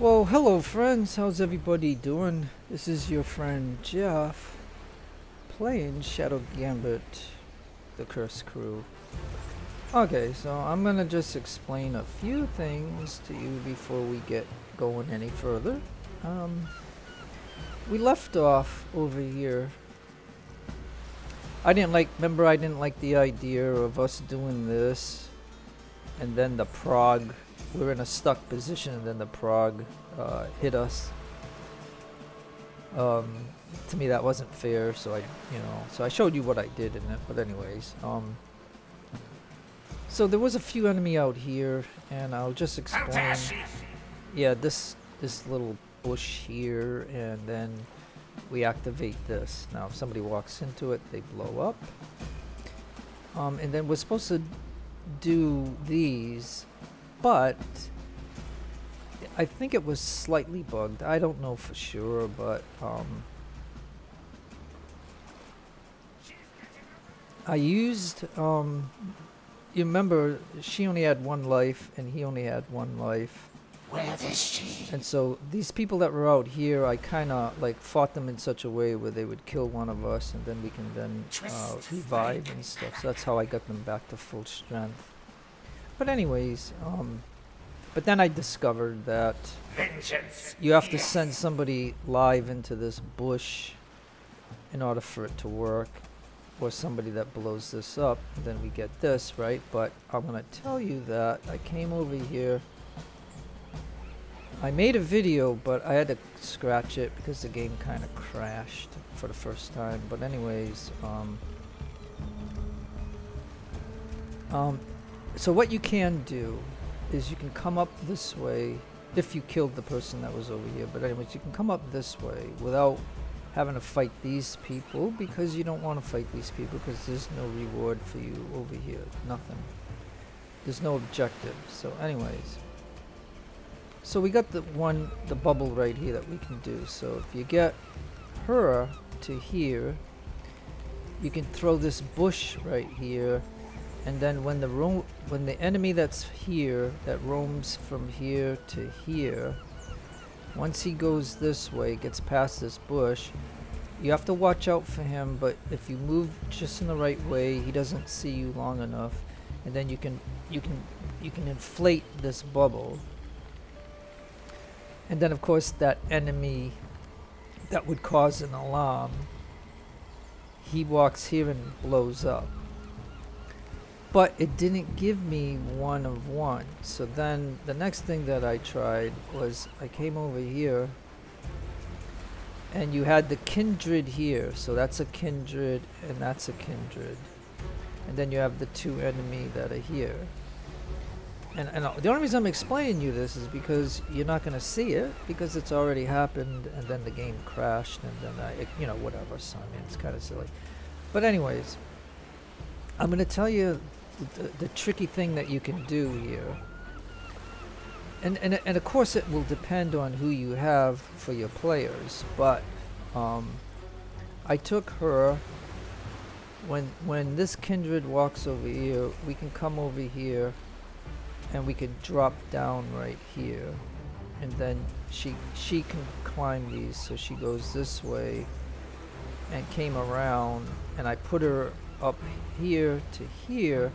Well, hello friends, how's everybody doing? This is your friend Jeff, playing Shadow Gambit, the Curse Crew. Okay, so I'm gonna just explain a few things to you before we get going any further. We left off over here. I didn't like the idea of us doing this, and then the prog, we're in a stuck position, and then the prog hit us. To me that wasn't fair, so I showed you what I did in it, but anyways, so there was a few enemy out here, and I'll just explain. Yeah, this little bush here, and then we activate this. Now if somebody walks into it, they blow up. And then we're supposed to do these, but I think it was slightly bugged. I don't know for sure, but I used you remember she only had one life and he only had one life. Where is she? And so these people that were out here, I kind of like fought them in such a way where they would kill one of us, and then we can then revive and stuff. So that's how I got them back to full strength. But anyways, but then I discovered that you have to send somebody live into this bush in order for it to work, or somebody that blows this up, and then we get this, right? But I'm gonna tell you that I came over here. I made a video, but I had to scratch it because the game kind of crashed for the first time. But anyways, so what you can do is you can come up this way if you killed the person that was over here. But anyways, you can come up this way without having to fight these people, because you don't want to fight these people because there's no reward for you over here. Nothing. There's no objective. So anyways. So we got the bubble right here that we can do. So if you get her to here, you can throw this bush right here, and then when the enemy that's here, that roams from here to here, once he goes this way, gets past this bush, you have to watch out for him, but if you move just in the right way, he doesn't see you long enough, and then you can inflate this bubble. And then of course that enemy that would cause an alarm, he walks here and blows up. But it didn't give me 1 of 1. So then the next thing that I tried was I came over here, and you had the kindred here. So that's a kindred and that's a kindred. And then you have the 2 enemy that are here. And the only reason I'm explaining you this is because you're not going to see it, because it's already happened, and then the game crashed, and then whatever. So I mean, it's kind of silly. But anyways, I'm going to tell you the tricky thing that you can do here. And of course it will depend on who you have for your players, but I took her. When this kindred walks over here, we can come over here, and we can drop down right here, and then she can climb these. So she goes this way and came around, and I put her up here to here,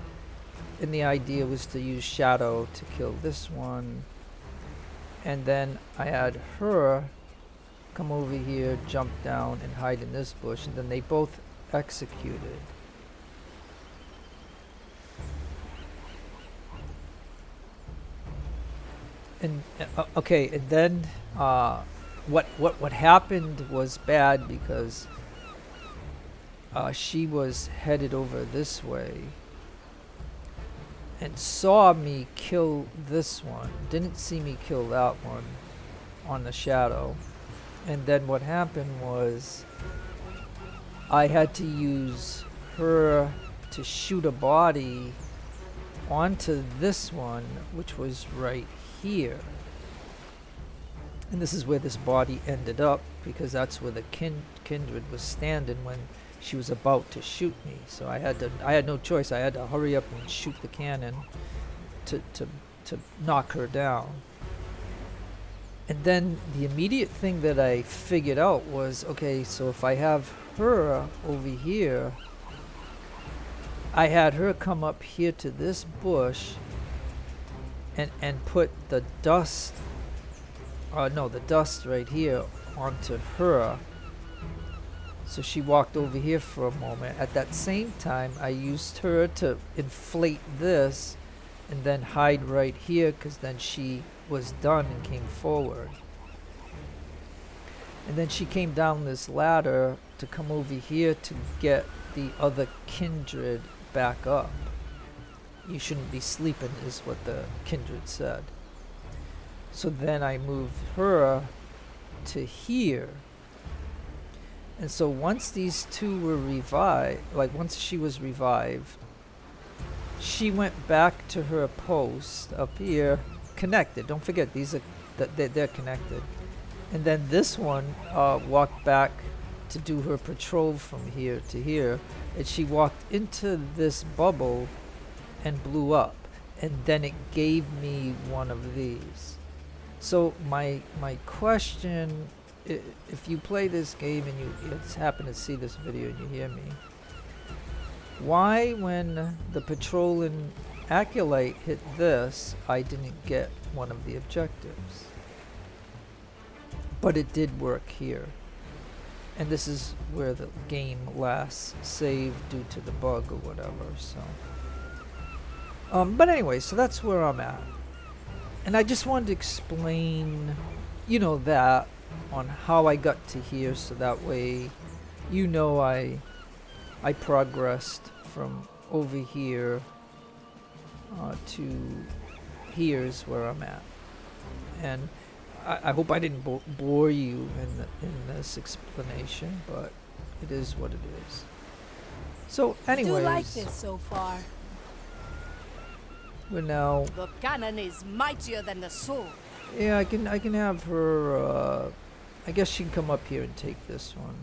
and the idea was to use shadow to kill this one, and then I had her come over here, jump down, and hide in this bush, and then they both executed. And okay, and then what happened was bad, because she was headed over this way and saw me kill this one, didn't see me kill that one on the shadow. And then what happened was I had to use her to shoot a body onto this one, which was right here. And this is where this body ended up, because that's where the kindred was standing when she was about to shoot me. So I had no choice. I had to hurry up and shoot the cannon to knock her down. And then the immediate thing that I figured out was, okay, so if I have her over here, I had her come up here to this bush and put the dust, no, the dust right here onto her. So she walked over here for a moment. At that same time, I used her to inflate this and then hide right here, because then she was done and came forward. And then she came down this ladder to come over here to get the other kindred back up. You shouldn't be sleeping, is what the kindred said. So then I moved her to here. And so once these two were revived, like once she was revived, she went back to her post up here, connected. Don't forget, these are they're connected. And then this one walked back to do her patrol from here to here, and she walked into this bubble and blew up, and then it gave me one of these. So my question, if you play this game and you happen to see this video and you hear me, why when the patrol and acolyte hit this, I didn't get one of the objectives? But it did work here. And this is where the game last saved due to the bug or whatever, so. But anyway, so that's where I'm at. And I just wanted to explain, you know, that on how I got to here, so that way, you know, I progressed from over here to here's where I'm at. And I hope I didn't bore you in this explanation, but it is what it is. So anyways, I do like this so far. We're now. The cannon is mightier than the sword. Yeah, I can have her. I guess she can come up here and take this one.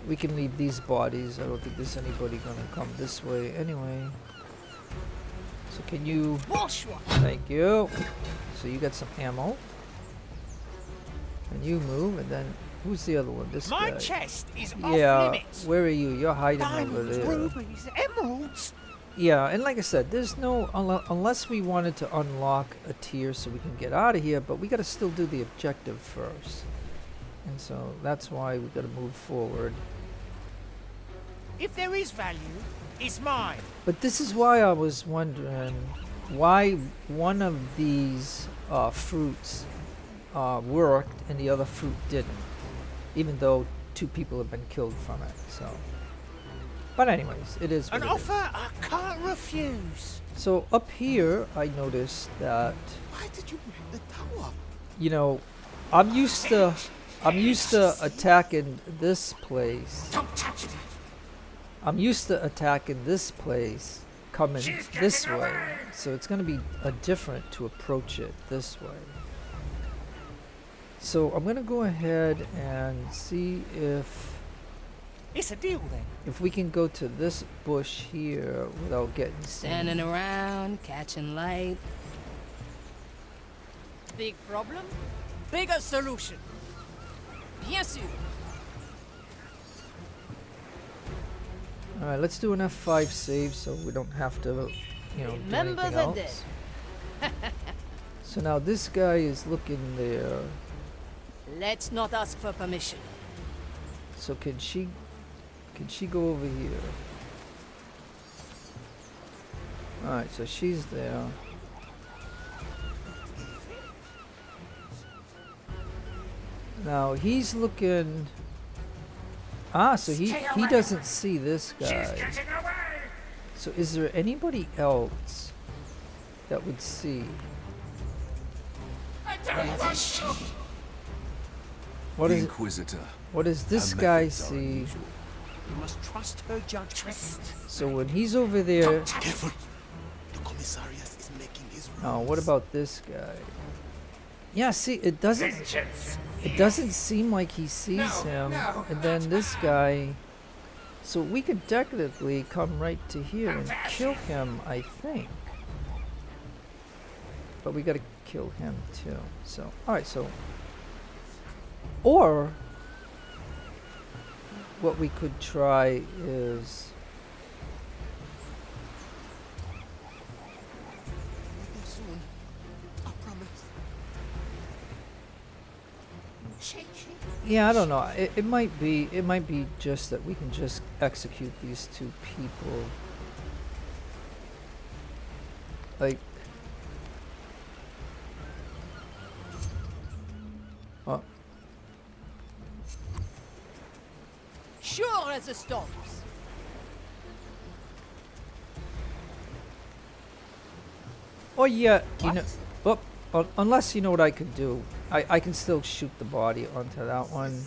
We can leave these bodies. I don't think there's anybody gonna come this way anyway. So can you? Thank you. So you got some ammo. And you move, and then who's the other one? This guy. My chest is Yeah, off limits. where are you? You're hiding over Diamonds, there. rubies, emeralds. Yeah, and like I said, there's no unless we wanted to unlock a tier so we can get out of here, but we got to still do the objective first. And so that's why we got to move forward. If there is value, it's mine. But this is why I was wondering why one of these fruits worked and the other fruit didn't, even though 2 people have been killed from it. So, but anyways, it is what An it offer is. I can't refuse. So up here, I noticed that, Why did you break the tower? you know, I'm used to attacking this place. Don't touch me. I'm used to attacking this place coming this way, so it's going to be different to approach it this way. So I'm going to go ahead and see if It's a deal then. we can go to this bush here without getting Standing seen. around, catching light. Big problem? Bigger solution. Bien sûr. All right, let's do an F5 save so we don't have to, you know, Remember do the anything else. So now this guy is looking there. Let's not ask for permission. So can she go over here? Alright, so she's there. Now he's looking. So he doesn't see this guy. So is there anybody else that would see? What The is Inquisitor. what does this Her guy methods are see? unusual. We must trust her judgment. So when he's over there, Careful. The commissariat is making his rounds. oh, what about this guy? Yeah, see, it doesn't seem like he sees him. And then this guy, so we could technically come right to here and kill him, I think. but we gotta kill him too. So, alright, so... Or... What we could try is... Soon. I promise. Yeah, I don't know. It might be just that we can just execute these two people. Like... Oh. Sure as the storms. Oh yeah, you know... unless you know what I could do. I can still shoot the body onto that one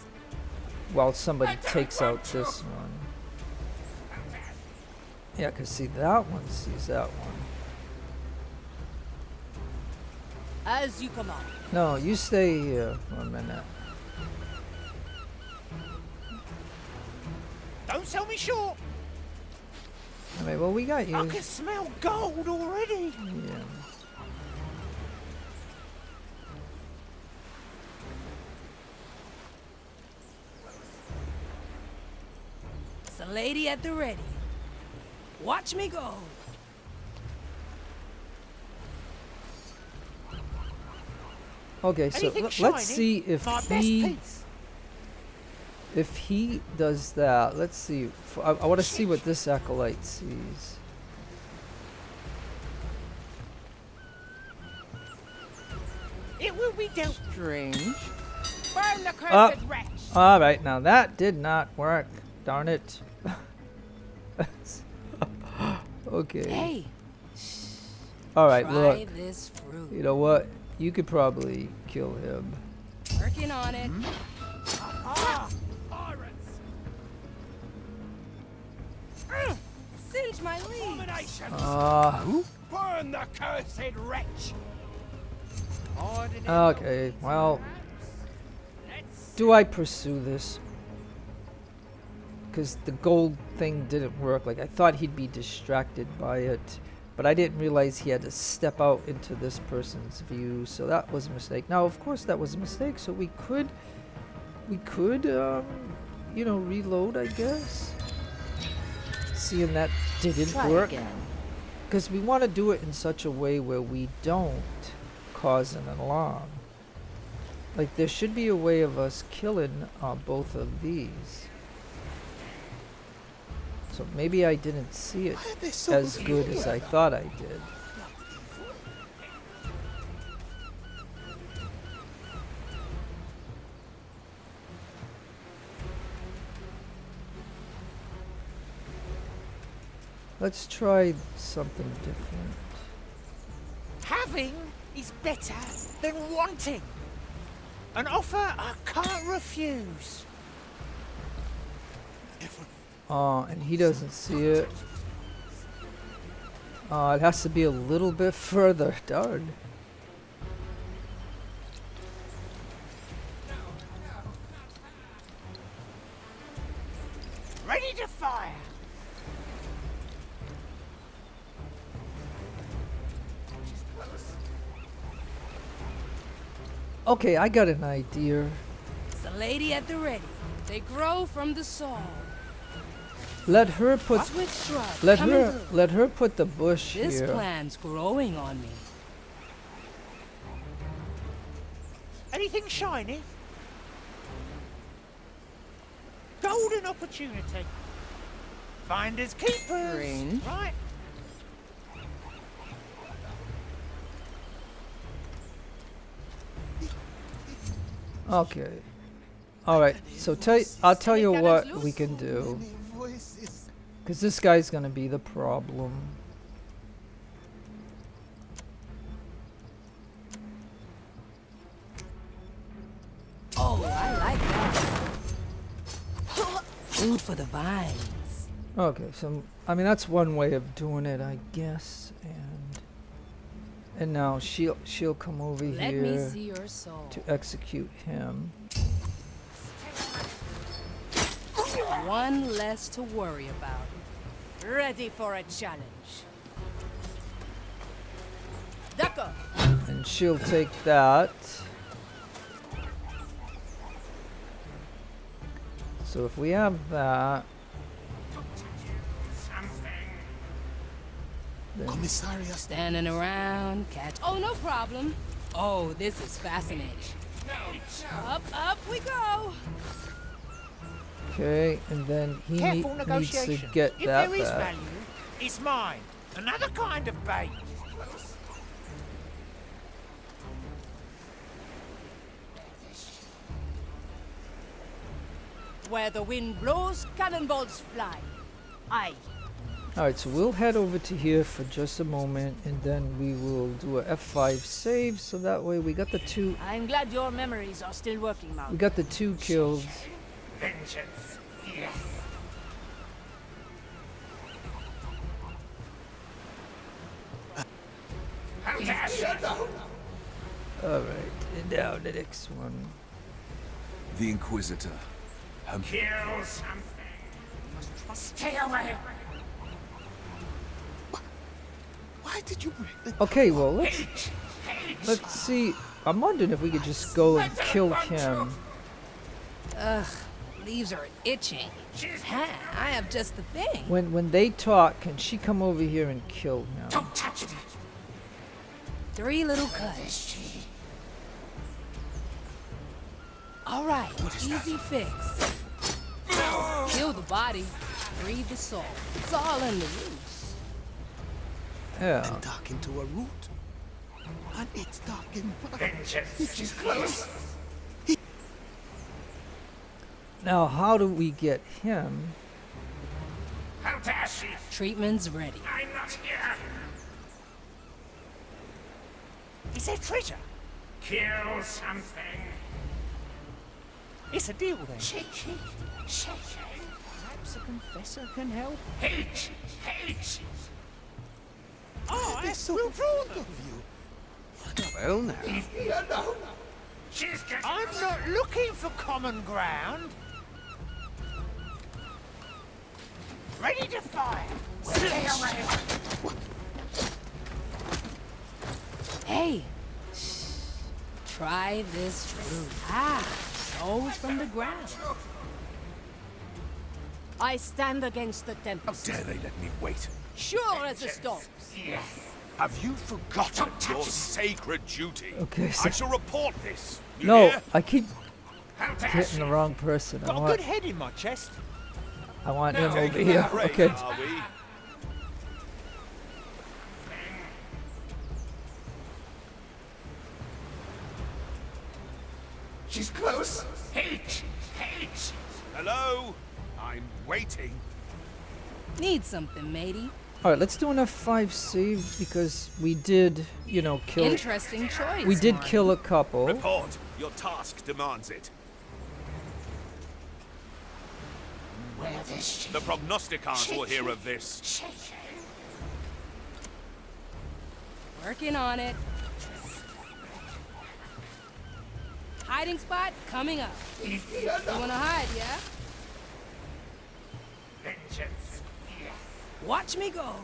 while somebody takes out this one. Yeah, cause see that one sees that one. As you command. No, you stay here for a minute. Don't sell me short. Alright, well we got you. I can smell gold already. Yeah. Suleidy at the ready. Watch me go. Okay, so Anything let's shiny? see if My best he piece. if he does that. Let's see. I want to see what this acolyte sees. It will be dealt. Strange. Burn the Ah. cursed wretch. All right, now that did not work. Darn it. Okay. Hey, All right, try look. this fruit. You know what? You could probably kill him. Working on it. Ah, pirates. Singe my lead. Abominations. Burn the cursed wretch. Okay, well, do I pursue this? Because the gold thing didn't work. Like, I thought he'd be distracted by it, but I didn't realize he had to step out into this person's view, so that was a mistake. Now, of course, that was a mistake, so we could, you know, reload, I guess. Seeing that didn't work. Because we want to do it in such a way where we don't cause an alarm. Like, there should be a way of us killing both of these. So maybe I didn't see it as good as I thought I did. Let's try something different. Having is better than wanting. An offer I can't refuse. Oh, and he doesn't see it. Oh, it has to be a little bit further. Darn. Ready to fire. Okay, I got an idea. Suleidy at the ready. They grow from the soul. Let her put Switch shrub. let coming her through. let her put the bush This here. plan's growing on me. Anything shiny? Golden opportunity. Finders keepers. Strange. Right. Okay. All right. So I'll tell you what we can do. Cuz this guy's going to be the problem. Oh, I like that. Food for the vines. Okay, so I mean that's one way of doing it, I guess. And now she'll come over Let here me see your soul. to execute him. One less to worry about. Ready for a challenge. D'accord. And she'll take that. So if we have that, then Commissariat. Standing around, catch. Oh, no problem. Oh, this is fascinating. Up we go. okay, and then he Careful needs to negotiation. get If that there is back. value, it's mine. Another kind of bait. Where the wind blows, cannonballs fly. Aye. Alright, so we'll head over to here for just a moment, and then we will do a F5 save, so that way we got the two I'm glad your memories are still working, Mount. we got the 2 kills. Vengeance. Yes. Alright, and now the next one. The Inquisitor. Kill something. Stay away. Why did you bring the Okay, well let's see. I'm wondering if we could just go and kill him. Ugh, leaves are itching. Ha, I have just the thing. When they talk, can she come over here and kill him? Don't touch me. 3 little cuts. All right, easy fix. Kill the body, breathe the soul. It's all in the roots. Yeah. dark into a root? And it's dark in Vengeance is close. Now how do we get him? How dare she? Treatment's ready. I'm not here. Is there treasure? Kill something. It's a deal then. Shake. Perhaps a confessor can help. Hate. Oh, we'll draw them. Well now. I'm not looking for common ground. Ready to fire. Stay away. Hey, try this fruit. Shows from the ground. I stand against the How tempest. dare they let me wait? Sure as the storms. Have you forgotten your sacred duty? Okay, I so shall report this. You no, hear? I keep hitting the wrong person. Got a good head in my chest. I want him over Taking here. a break, Okay. are we? She's close. Hate. Hello? I'm waiting. Need something, matey. Alright, let's do an F5 save because we did, you know, kill. Interesting choice. We did Marty. kill a couple. Report. Your task demands it. Where is she? The prognosticons will hear of this. Working on it. Hiding spot coming up. You wanna hide, yeah? Vengeance. Watch me go.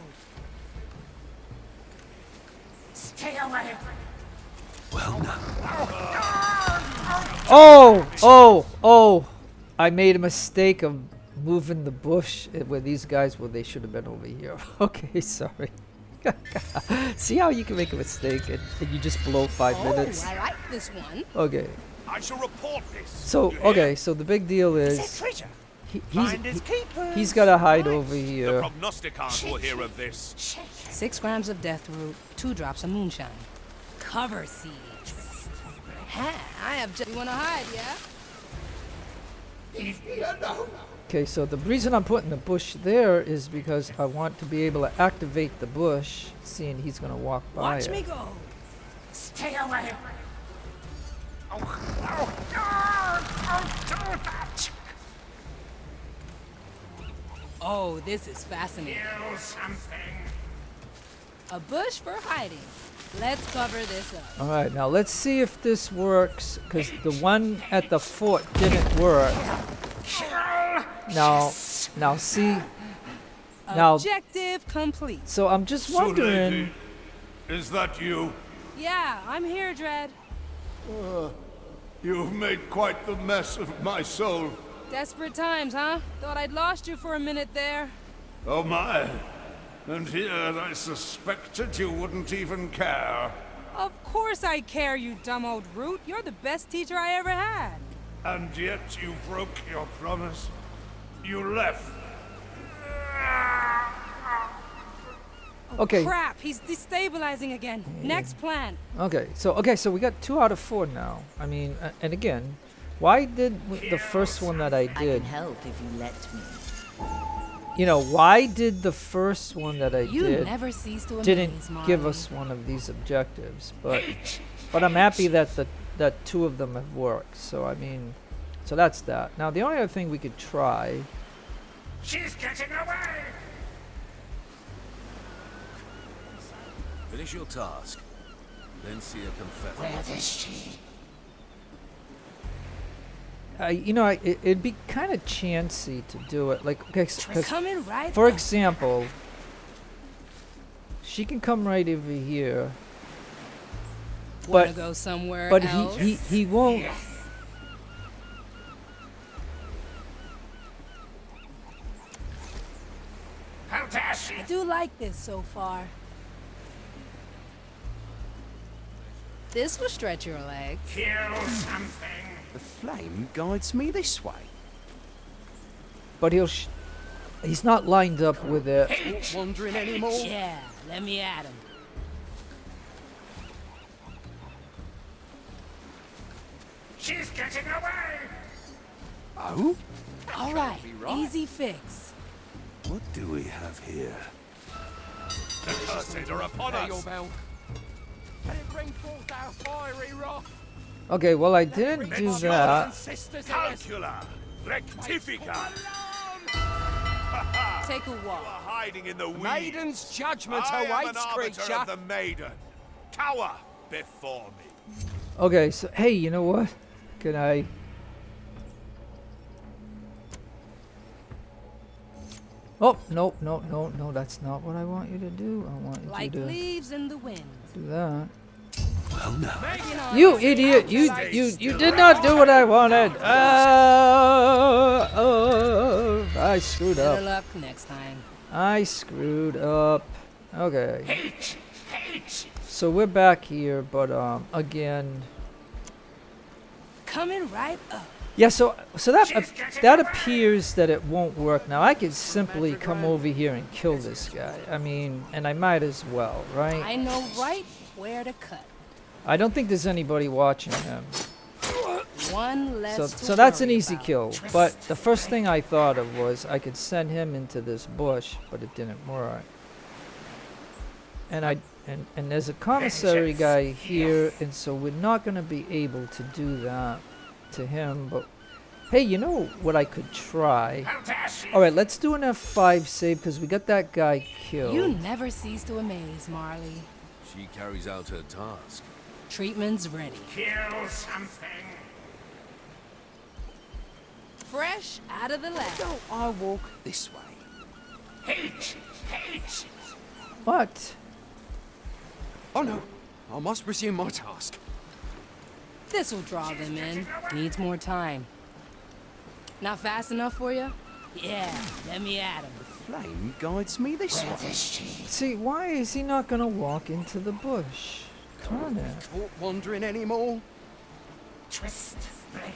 Stay away. Well now. Oh! I made a mistake of moving the bush where these guys were. They should have been over here. Okay, sorry. See how you can make a mistake and you just blow 5 minutes? Oh, I like this one. Okay. I shall report this. So, You hear? okay, so the big deal Is there is treasure? he's He's got to hide over The here. prognosticons will hear of this. 6 grams of death root, 2 drops of moonshine. Cover seeds. Ha, I have just. You wanna hide, yeah? Okay, so the reason I'm putting the bush there is because I want to be able to activate the bush, seeing he's going to walk by Watch it. me go. Stay away. Oh, this is fascinating. Kill something. A bush for hiding. Let's cover this up. All right, now let's see if this works, because the one at the fort didn't work. Now see, now, Objective complete. so I'm just wondering, Is that you? Yeah, I'm here, Dread. You've made quite the mess of my soul. Desperate times, huh? Thought I'd lost you for a minute there. Oh my. And here I suspected you wouldn't even care. Of course I care, you dumb old root. You're the best teacher I ever had. And yet you broke your promise. You left. Okay. Crap, he's destabilizing again. Next plan. Okay, so we got 2 out of 4 now. I mean, and again, why did the first one that I I did? can help if you let me. You know, why did the first one that I You did never cease to amaze, didn't give Marley. us one of these objectives? But I'm happy that that 2 of them have worked. So I mean, so that's that. Now the only other thing we could try. She's getting away! Finish your task, then see her confess. Where is she? You know, it'd be kind of chancy to do it. Like, okay, 'cause Coming right for up. example, she can come right over here, Wanna but go somewhere but else? he won't. How dare she? I do like this so far. This will stretch your legs. Kill something. The flame guides me this way. But he's not lined up with it. Not wandering anymore. Yeah, let me at him. She's getting away! Oh? All right, be right. easy fix. What do we have here? The curses are upon us! bell. Can it bring forth our fiery wrath? Okay, well I didn't do that. Calcula! Rectifica! Take a You walk. are hiding in the weeds. Maiden's judgment I am awaits, an arbiter creature. of the maiden. Cower before me. Okay, so hey, you know what? Can I? Oh, no, that's not what I want you to do. I want you Like to leaves in the wind. do that. Well, no. You know, You idiot! You did not do what I wanted. I screwed better up. luck next time. I screwed up. Okay. So we're back here, but again. Coming right up. Yeah, so that appears that it won't work now. I could simply come over here and kill this guy. I mean, and I might as well, right? I know right where to cut. I don't think there's anybody watching him. One less. So that's an easy kill. But the first thing I thought of was I could send him into this bush, but it didn't work. And and there's a commissary guy here, and so we're not going to be able to do that to him. But hey, you know what I could try? All right, let's do an F5 save because we got that guy killed. You never cease to amaze, Marley. She carries out her task. Treatment's ready. Kill something. Fresh out of the lab. Don't I walk this way? Hate. What? Oh no, I must resume my task. This'll draw them in. Needs more time. Not fast enough for you? Yeah, let me at him. Flame guides me this way. See, why is he not going to walk into the bush? Come on now. Not wandering anymore. Twist. Break.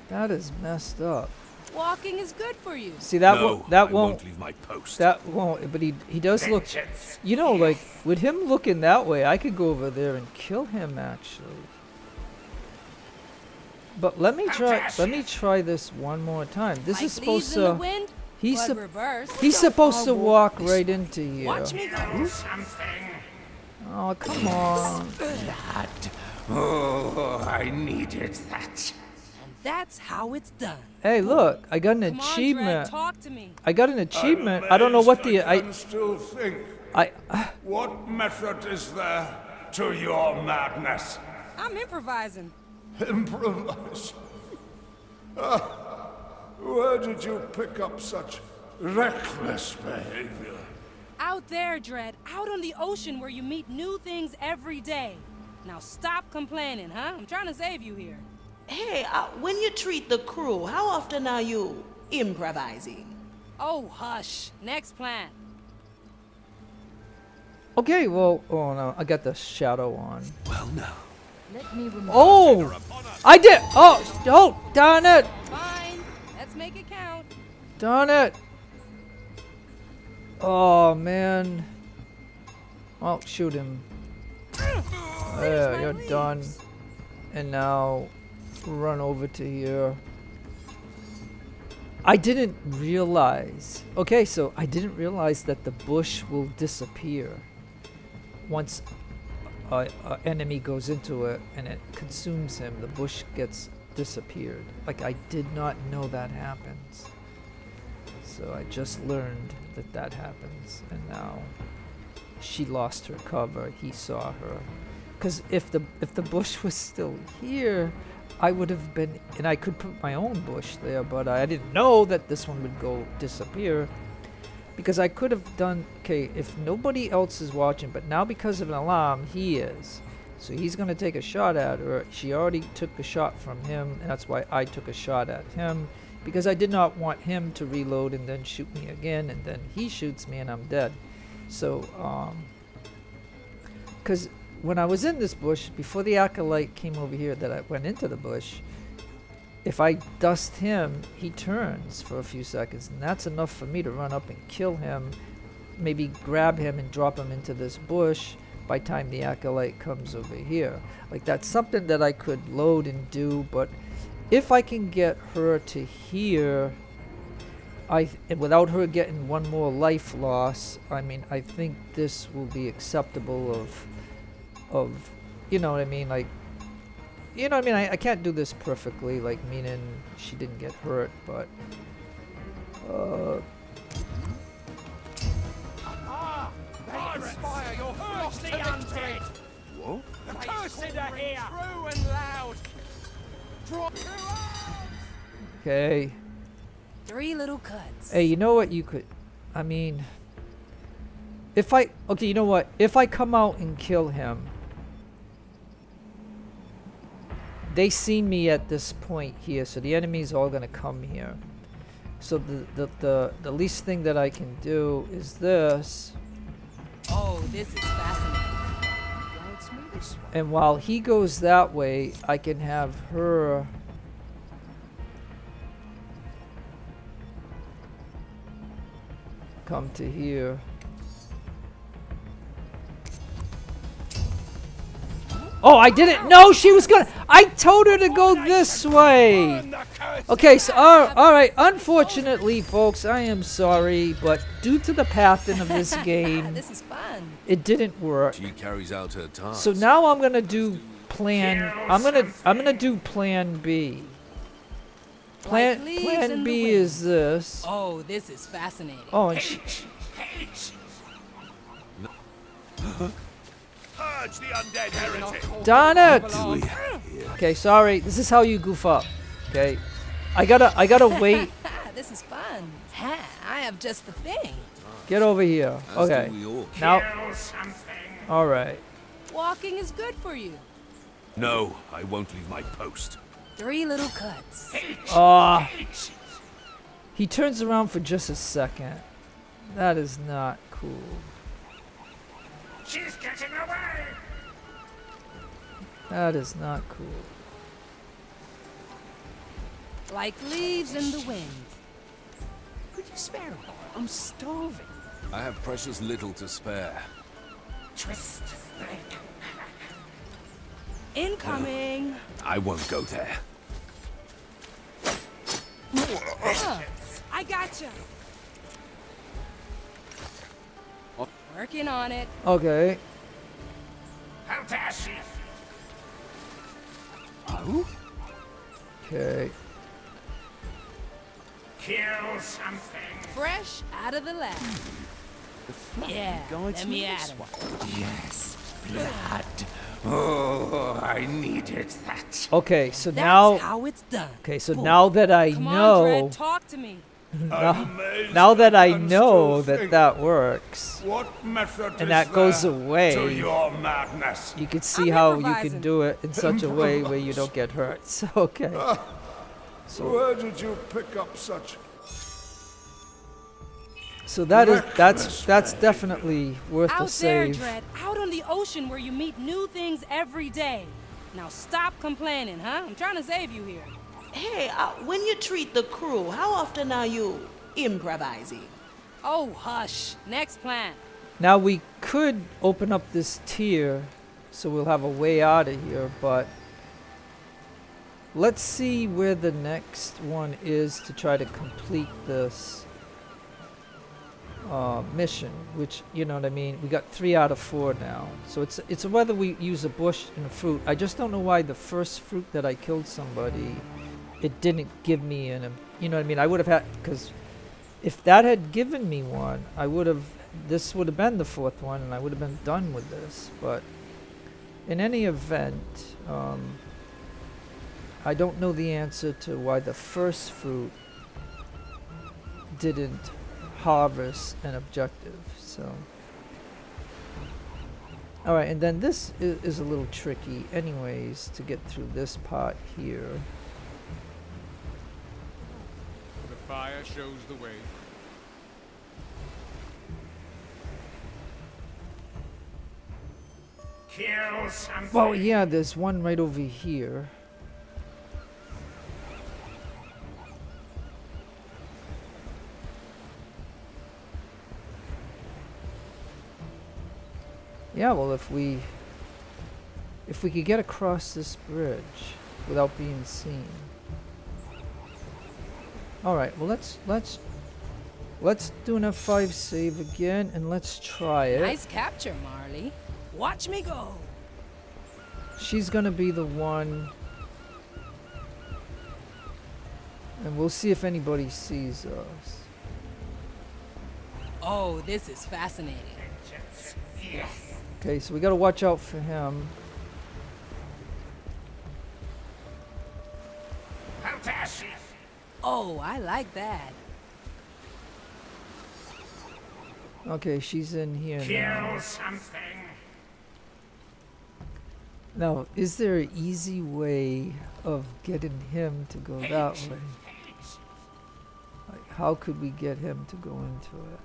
That is messed up. Walking is good for you. See, that No, that I won't leave my post. that won't. But he does look. You know, like with him looking that way, I could go over there and kill him actually. But let me try this one more time. This Like is supposed leaves in the to. wind, He's but sup- reverse. He's supposed to I'll walk walk right into here. Watch me go. Kill something. Oh, come on. Blood. Oh, I needed that. And that's how it's done. Hey, look! I got an Come on, achievement. Dredd, talk to me. I got an achievement. I don't know what the I can still think. I. What method is there to your madness? I'm improvising. Improvise. Where did you pick up such reckless behavior? Out there, Dread. Out on the ocean where you meet new things every day. Now stop complaining, huh? I'm trying to save you here. Hey, when you treat the crew, how often are you improvising? Oh, hush. Next plan. Okay, well, oh no, I got the shadow on. Well, now. Let me remember. Oh! I did! Oh, darn it! Fine. Let's make it count. Darn it! Oh, man. Well, shoot him. There, you're done. And now, run over to here. I didn't realize. Okay, so I didn't realize that the bush will disappear once an enemy goes into it and it consumes him. The bush gets disappeared. Like, I did not know that happens. So I just learned that that happens, and now she lost her cover. He saw her. Because if the bush was still here, I would have been, and I could put my own bush there, but I didn't know that this one would go disappear. Because I could have done, okay, if nobody else is watching, but now because of an alarm, he is. So he's going to take a shot at her. She already took a shot from him, and that's why I took a shot at him. Because I did not want him to reload and then shoot me again, and then he shoots me and I'm dead. So, because when I was in this bush, before the acolyte came over here that I went into the bush, if I dust him, he turns for a few seconds, and that's enough for me to run up and kill him, maybe grab him and drop him into this bush by the time the acolyte comes over here. Like, that's something that I could load and do, but if I can get her to here, and without her getting one more life loss, I mean, I think this will be acceptable of, you know what I mean, like, you know what I mean, I can't do this perfectly, like, meaning she didn't get hurt, but, They inspire your flock to undead. What? The cursed are here. True and loud. Drop. okay. 3 little cuts. Hey, you know what you could, I mean, okay, you know what, if I come out and kill him, they seen me at this point here, so the enemy's all gonna come here. So the least thing that I can do is this. Oh, this is fascinating. And while he goes that way, I can have her come to here. Oh, I didn't know she was gonna. I told her to go this way. Okay, so all right. Unfortunately, folks, I am sorry, but due to the pattern of this game, This is fun. it didn't work. She carries out her task. So now I'm gonna do plan. I'm gonna do plan B. Like leaves in Plan the B wind. is this. Oh, this is fascinating. Oh, and Purge the undead heretic. darn it! Okay, sorry. This is how you goof up. Okay, I gotta wait. This is fun. Ha, I have just the thing. Get over here. As do Okay. we all. Now, all right. Walking is good for you. No, I won't leave my post. 3 little cuts. He turns around for just a second. That is not cool. She's getting away. That is not cool. Like leaves in the wind. Could you spare me? I'm starving. I have precious little to spare. Twist. Incoming. I won't go there. I gotcha. Working on it. Okay. How dare she? Oh? Okay. Kill something. Fresh out of the lab. Yeah, let me at him. Yes, blood. Oh, I needed that. Okay. So That's now. how it's done. Okay. So now that I Come on, know. Dread, talk to me. Now that I know that works, What method and that goes away, to your madness? you can see I'm how you improvising. can do it in such a way where you don't get hurt. So, okay. So, Where did you pick up such? so that's Reckless definitely worth a Out there, save. Dread. Out on the ocean where you meet new things every day. Now stop complaining, huh? I'm trying to save you here. Hey, when you treat the crew, how often are you improvising? Oh, hush. Next plan. Now we could open up this tier, so we'll have a way out of here, but let's see where the next one is to try to complete this mission, which, you know what I mean, we got 3 out of 4 now. So it's whether we use a bush and a fruit. I just don't know why the first fruit that I killed somebody, it didn't give me an, you know what I mean, I would have had, because if that had given me one, I would have, this would have been the 4th one and I would have been done with this. But in any event, I don't know the answer to why the first fruit didn't harvest an objective. So all right, and then this is a little tricky anyways to get through this part here. The fire shows the way. Kill something. Well, yeah, there's one right over here. Yeah, well, if we could get across this bridge without being seen. All right, well, let's do an F5 save again and let's try it. Nice capture, Marley. Watch me go. She's gonna be the one, and we'll see if anybody sees us. Oh, this is fascinating. Yes. Okay, so we gotta watch out for him. How dare she? Oh, I like that. Okay, she's in here now. Kill something. Now, is there an easy way of getting him to go that way? Like, how could we get him to go into it?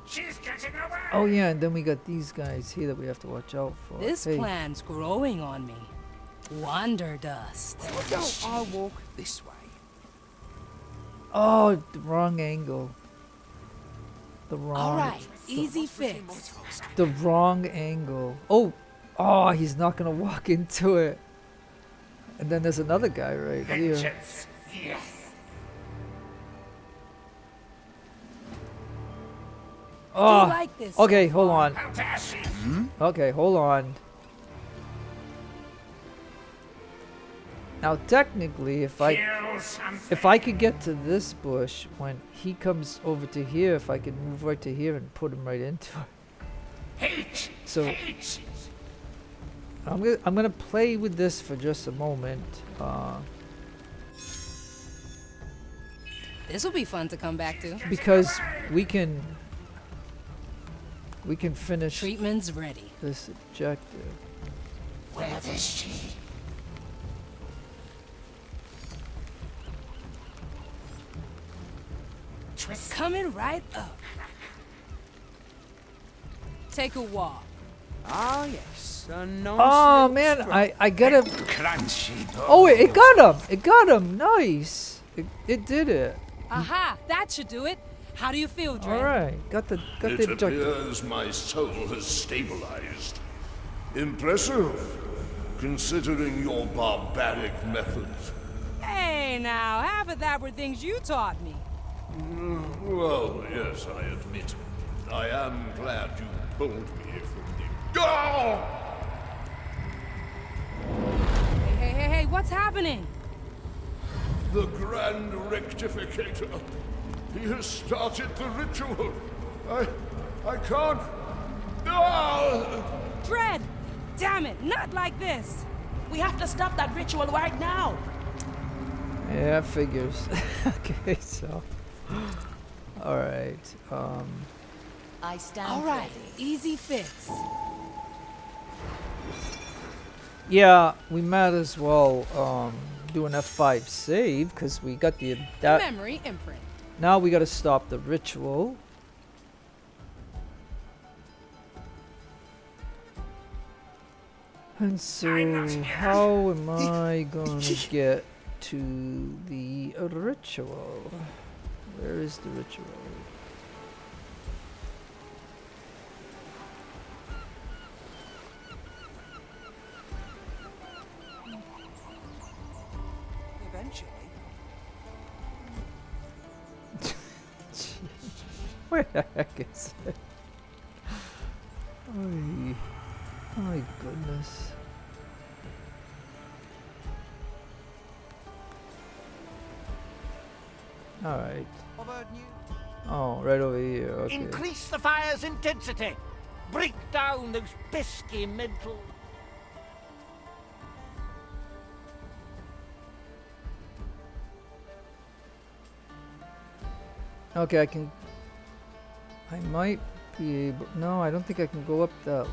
She's getting away. Oh yeah, and then we got these guys here that we have to watch out for. This Hey, plan's growing on me. Wanderlust. Don't I walk this way? oh, the wrong angle. The wrong. All right, easy fix. The wrong angle. Oh, he's not gonna walk into it. And then there's another guy right here. Vengeance. Yes. Oh, like this okay, so hold far. on. How dare she? Okay, hold on. Now, technically, if Kill something. I could get to this bush when he comes over to here, if I could move right to here and put him right into it. Hate. So Hate. I'm gonna play with this for just a moment. This will be fun to come back to. Because we can finish Treatment's ready. this objective. Where is she? Twist. Coming right up. Take a walk. Ah, yes. A nice Oh little man, stroll. I gotta. Crunchy. Oh, it got him! It got him! Nice! It did it. Aha, that should do it. How do you feel, Dre? All right, got the It objective. appears my soul has stabilized. Impressive, considering your barbaric methods. Hey, now, half of that were things you taught me. Well, yes, I admit. I am glad you pulled me from the... Oh! Hey, what's happening? The Grand Rectificator. He has started the ritual. I can't... Ah! Dread! Damn it, not like this. We have to stop that ritual right now. Yeah, figures. Okay, so. Alright, I stand All right, ready. Easy fix. yeah, we might as well do an F5 save because we got the that. Memory imprint. Now we got to stop the ritual. And so, how am I gonna get to the ritual? Where is the ritual? Eventually. Where the heck is it? Oy. My goodness. Alright. Oh, right over here, okay. Increase the fire's intensity. Break down those pesky mental... Okay, I might be able... No, I don't think I can go up that...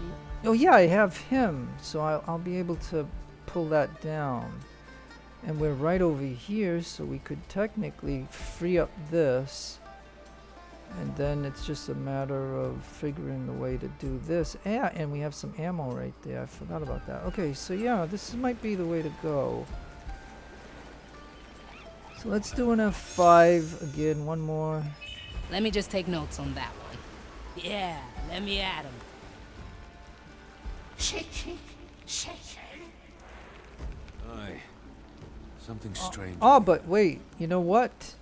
Oh yeah, I have him, so I'll be able to pull that down. And we're right over here, so we could technically free up this. And then it's just a matter of figuring the way to do this. Yeah, and we have some ammo right there. I forgot about that. Okay, so yeah, this might be the way to go. So let's do an F5 again, one more. Let me just take notes on that one. Yeah, let me at him. Shaking. Aye. Something strange. Oh, but wait, you know what?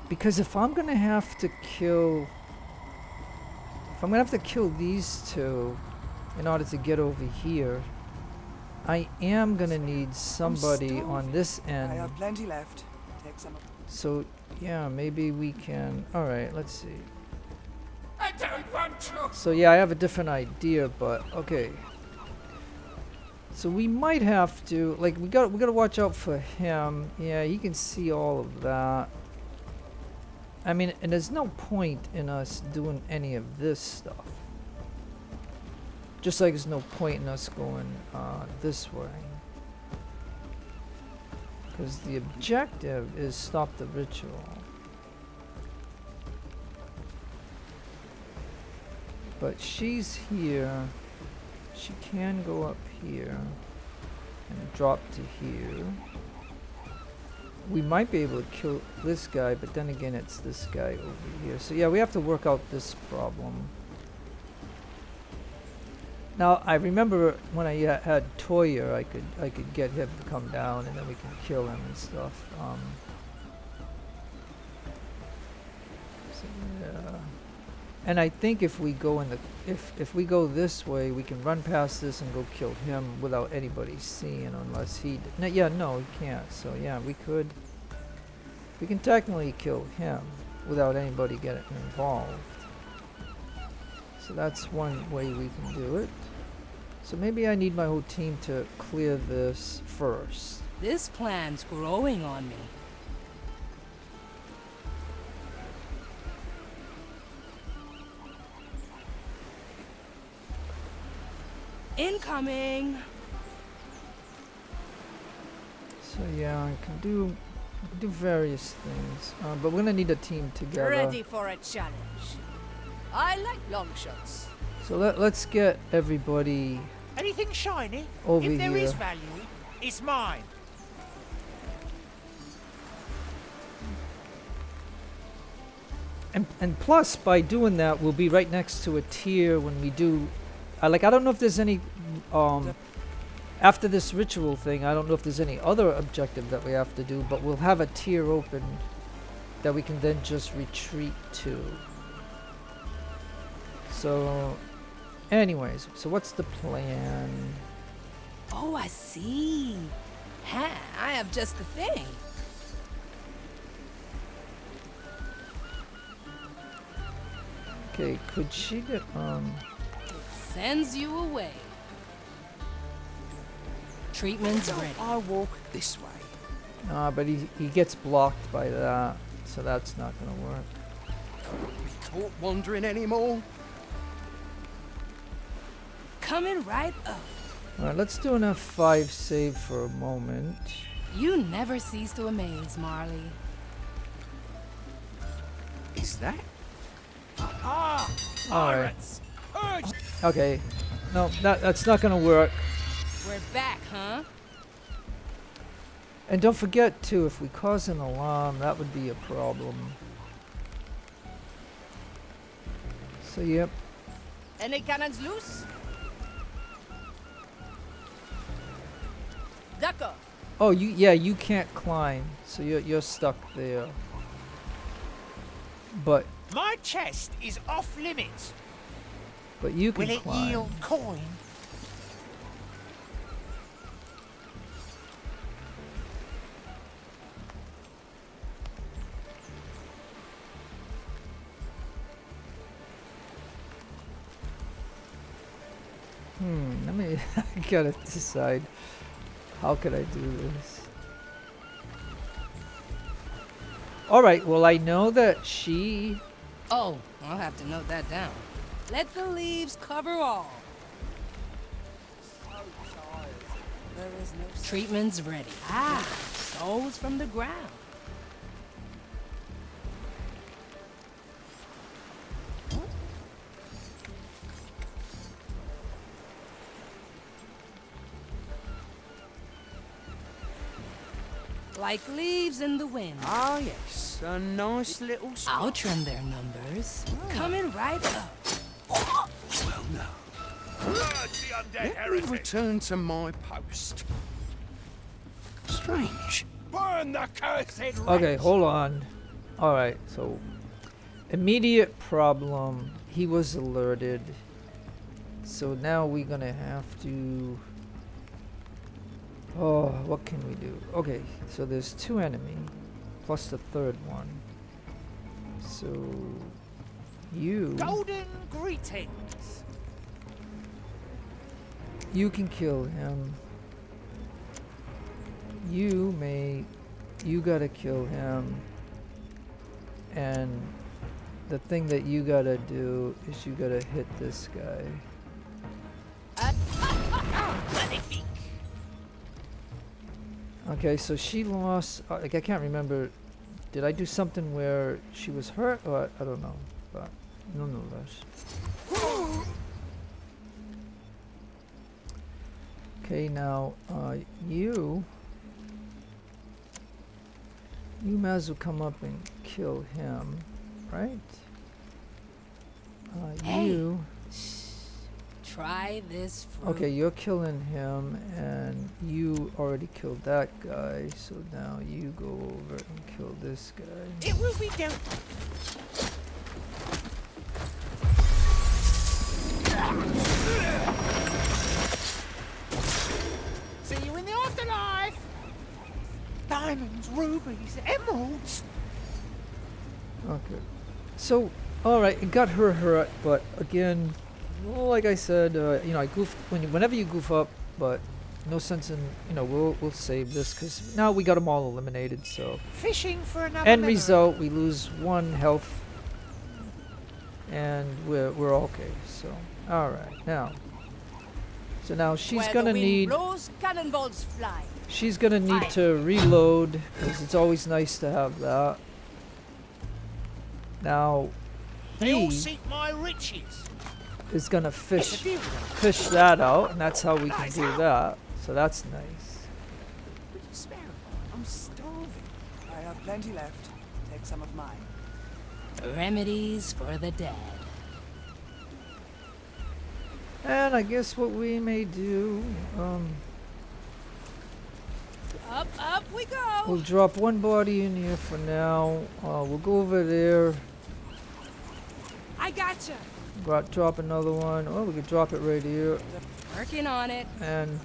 Because if I'm gonna have to kill these two in order to get over here, I am gonna need somebody on this end. I have plenty left. Take some. So yeah, maybe we can. All right, let's see. I don't want to. So yeah, I have a different idea, but okay. So we might have to, like, we gotta watch out for him. Yeah, he can see all of that. I mean, and there's no point in us doing any of this stuff. Just like there's no point in us going this way. Because the objective is stop the ritual. But she's here. She can go up here and drop to here. We might be able to kill this guy, but then again it's this guy over here. So yeah, we have to work out this problem. Now I remember when I had Toya, I could get him to come down and then we can kill him and stuff. So yeah. And I think if we go in the if we go this way, we can run past this and go kill him without anybody seeing, unless he. No, yeah, no, he can't. So yeah, we can technically kill him without anybody getting involved. So that's one way we can do it. So maybe I need my whole team to clear this first. This plan's growing on me. Incoming! So yeah, I can do various things, but we're gonna need a team together. Ready for a challenge. I like long shots. So let's get everybody Anything shiny? over If there here. is value, it's mine. And plus, by doing that, we'll be right next to a tier when we do. I don't know if there's any. After this ritual thing, I don't know if there's any other objective that we have to do, but we'll have a tier open that we can then just retreat to. So, anyways, so what's the plan? Oh, I see. Ha, I have just the thing. Okay, could she get It sends you away. Treatment's ready. I'll walk this way. But he gets blocked by that, so that's not gonna work. Be caught wandering anymore? Coming right up. Alright, let's do an F5 save for a moment. You never cease to amaze, Marley. Is that? Ah! Alright. Pirates! Okay. No, that's not gonna work. We're back, huh? And don't forget too, if we cause an alarm, that would be a problem. So yep. Any cannons loose? Ducko. Oh, you can't climb, so you're stuck there. But My chest is off limits. you can Will it climb. yield coin? Let me. I gotta decide. How could I do this? Alright, well, I know that she. Oh, I'll have to note that down. Let the leaves cover all. Treatment's ready. Ah, souls from the ground. Like leaves in the wind. Ah, yes. A nice little spot. I'll trim their numbers. Coming right up. Well, now. Purge the undead Let me heretic! return to my post. Strange. Burn the cursed wretch! Okay, hold on. Alright, so. Immediate problem. He was alerted. So now we're gonna have to. Oh, what can we do? Okay, so there's 2 enemy, plus the 3rd one. So, you Golden greetings! can kill him. You gotta kill him. And the thing that you gotta do is you gotta hit this guy. Okay, so she lost. Like I can't remember. Did I do something where she was hurt, or I don't know, but nonetheless. Okay, now you might as well come up and kill him, right? Hey. You. Try this fruit. Okay, you're killing him, and you already killed that guy, so now you go over and kill this guy. It will be done. See you in the afterlife! Diamonds, rubies, emeralds! Okay. So, alright, it got her hurt, but again, well, like I said, you know, I goofed whenever you goof up, but no sense in, you know, we'll save this because now we got them all eliminated. So Fishing for another end memory. result, we lose 1 health, and we're okay. So all right, now. So now she's Where gonna the wind need blows, cannonballs fly. to reload because it's always nice to have that. Now They all he seek my riches. is gonna fish Disappear. fish that out, and that's how we can do that. So that's nice. Spare. I'm starving. I have plenty left. Take some of mine. Remedies for the dead. And I guess what we may do, Up we go. we'll drop 1 body in here for now. We'll go over there, I gotcha. drop another one. Oh, we could drop it right here. Working on it. And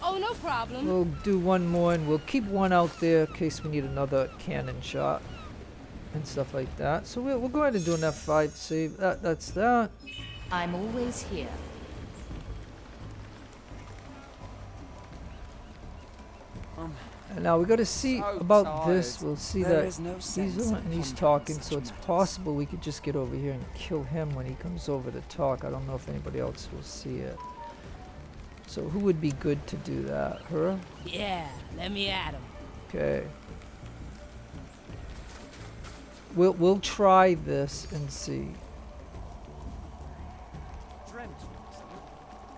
Oh, no problem. we'll do 1 more, and we'll keep 1 out there in case we need another cannon shot and stuff like that. So we'll go ahead and do an F5 save. That's that. I'm always here. And now we got to see So about this. tired. We'll see There that is no he's sense the in one and he's pondering talking, such so it's matters. possible we could just get over here and kill him when he comes over to talk. I don't know if anybody else will see it. So who would be good to do that? Her? Yeah, let me at him. Okay. We'll try this and see.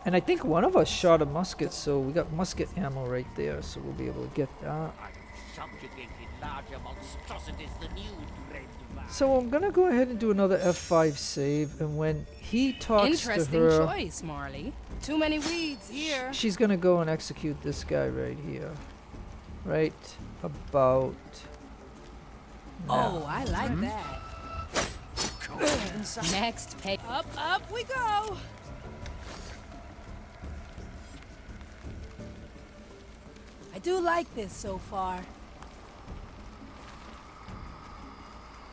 And I think one of us shot a musket, so we got musket ammo right there, so we'll be able to get that. I've subjugated larger monstrosities than you, dread man. So I'm gonna go ahead and do another F5 save, and when he talks to Interesting her, choice, Marley. Too many weeds here. she's gonna go and execute this guy right here. Right about Oh, now. I like that. Next page. Up we go. I do like this so far.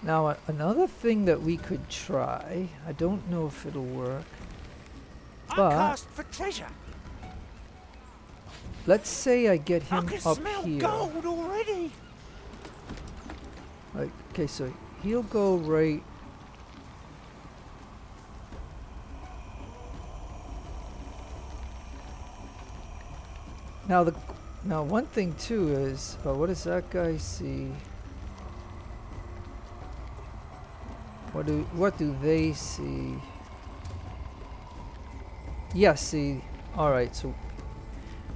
Now another thing that we could try, I don't know if it'll work, I but cast for treasure. let's say I get I him can up smell here. gold already. Like, okay, so he'll go right. Now one thing too is, what does that guy see? What do they see? Yeah, see. All right, so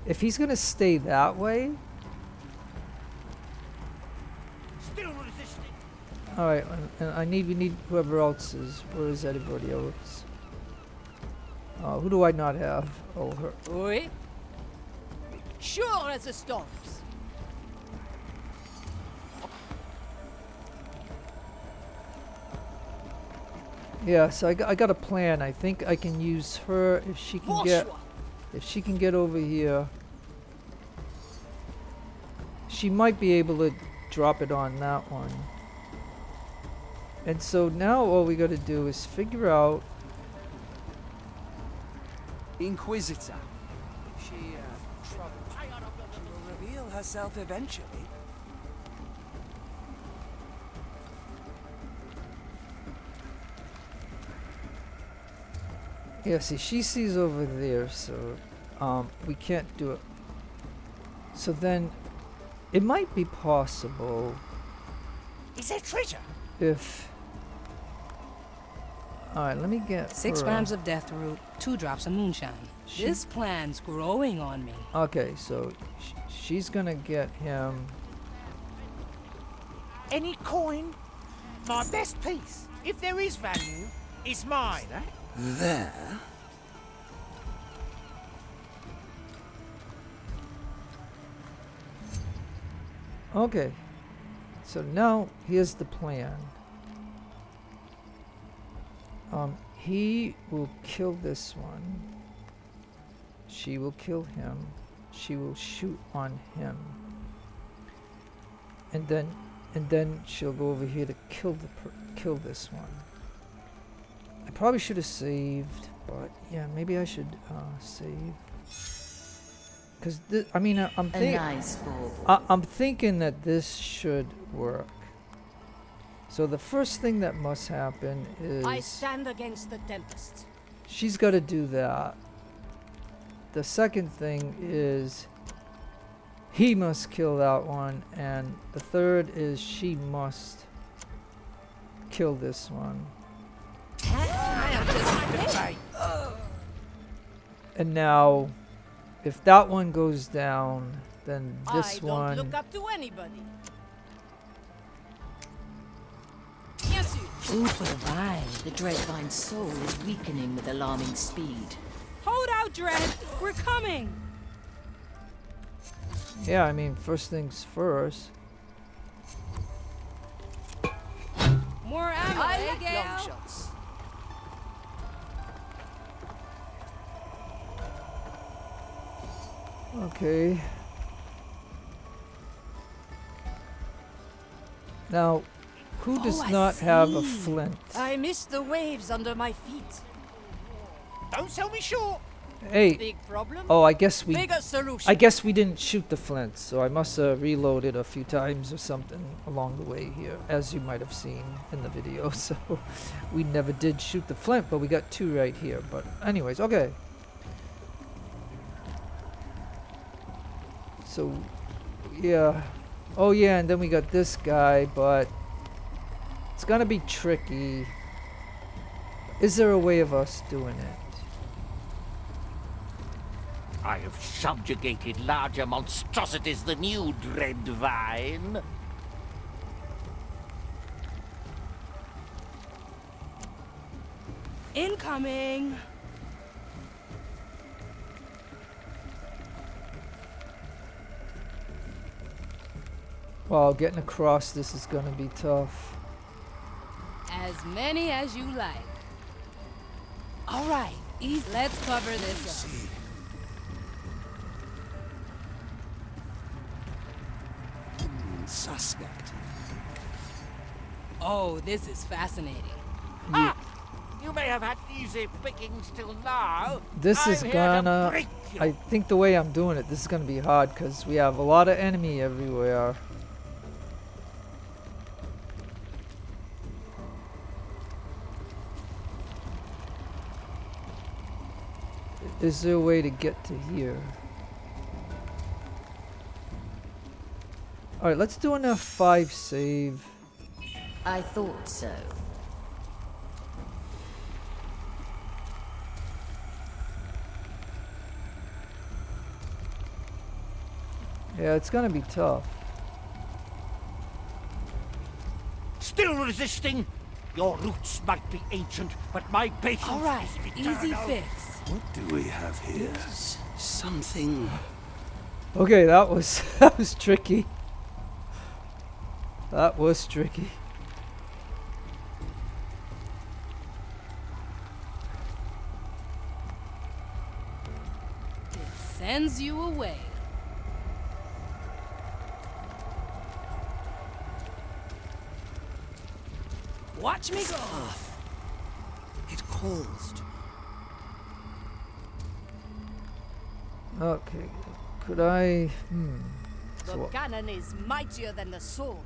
if he's gonna stay that way, Still resisting. all right, and we need whoever else is. Where is everybody else? Who do I not have? Oh, her. Oi. Sure as the storms. Yeah, so I got a plan. I think I can use her if she can get over here. She might be able to drop it on that one. And so now all we got to do is figure out. Inquisitor. She, trouble. She will reveal herself eventually. Yeah, see, she sees over there, so we can't do it. So then, it might be possible Is there treasure? if. All right, let me get 6 her. grams of death root, 2 drops of moonshine. This plan's growing on me. Okay, so she's gonna get him. Any coin? My best piece, if there is value, is mine. There? Okay, so now here's the plan. He will kill this one. She will kill him. She will shoot on him. And then she'll go over here to kill this one. I probably should have saved, but yeah, maybe I should save. Cause I mean, I'm thinking that this should work. So the first thing that must happen is I stand against the Tempest. she's got to do that. The second thing is he must kill that one, and the third is she must kill this one. And now, if that one goes down, then this one. Look up to anybody. Food for the vine. The Dreadvine's soul is weakening with alarming speed. Hold out, Dread. We're coming. Yeah, I mean, first things first. More ammo, eh, Gale? Long shots. Okay. Now, who does I not have a see. flint? I miss the waves under my feet. Don't sell me short. Hey. Big problem? Oh, I guess solution. we didn't shoot the flint, so I must have reloaded a few times or something along the way here, as you might have seen in the video. So we never did shoot the flint, but we got 2 right here. But anyways, okay. So yeah. Oh yeah, and then we got this guy, but it's gonna be tricky. Is there a way of us doing it? I have subjugated larger monstrosities than you, dread vine. Incoming. Wow, getting across this is gonna be tough. As many as you like. All right, let's cover this up. Suspect. Oh, this is fascinating. You may have had easy pickings till now. This is I'm here to gonna... break you. I think the way I'm doing it, this is gonna be hard because we have a lot of enemy everywhere. Is there a way to get to here? Alright, let's do an F5 save. I thought so. Yeah, it's gonna be tough. Still resisting? Your roots might be ancient, but my patience All right, is eternal. easy fix. What do we have here? Something. Okay, that was that was tricky. That was tricky. It sends you away. Watch me go. It calls to Okay, could I... The So- cannon is mightier than the sword.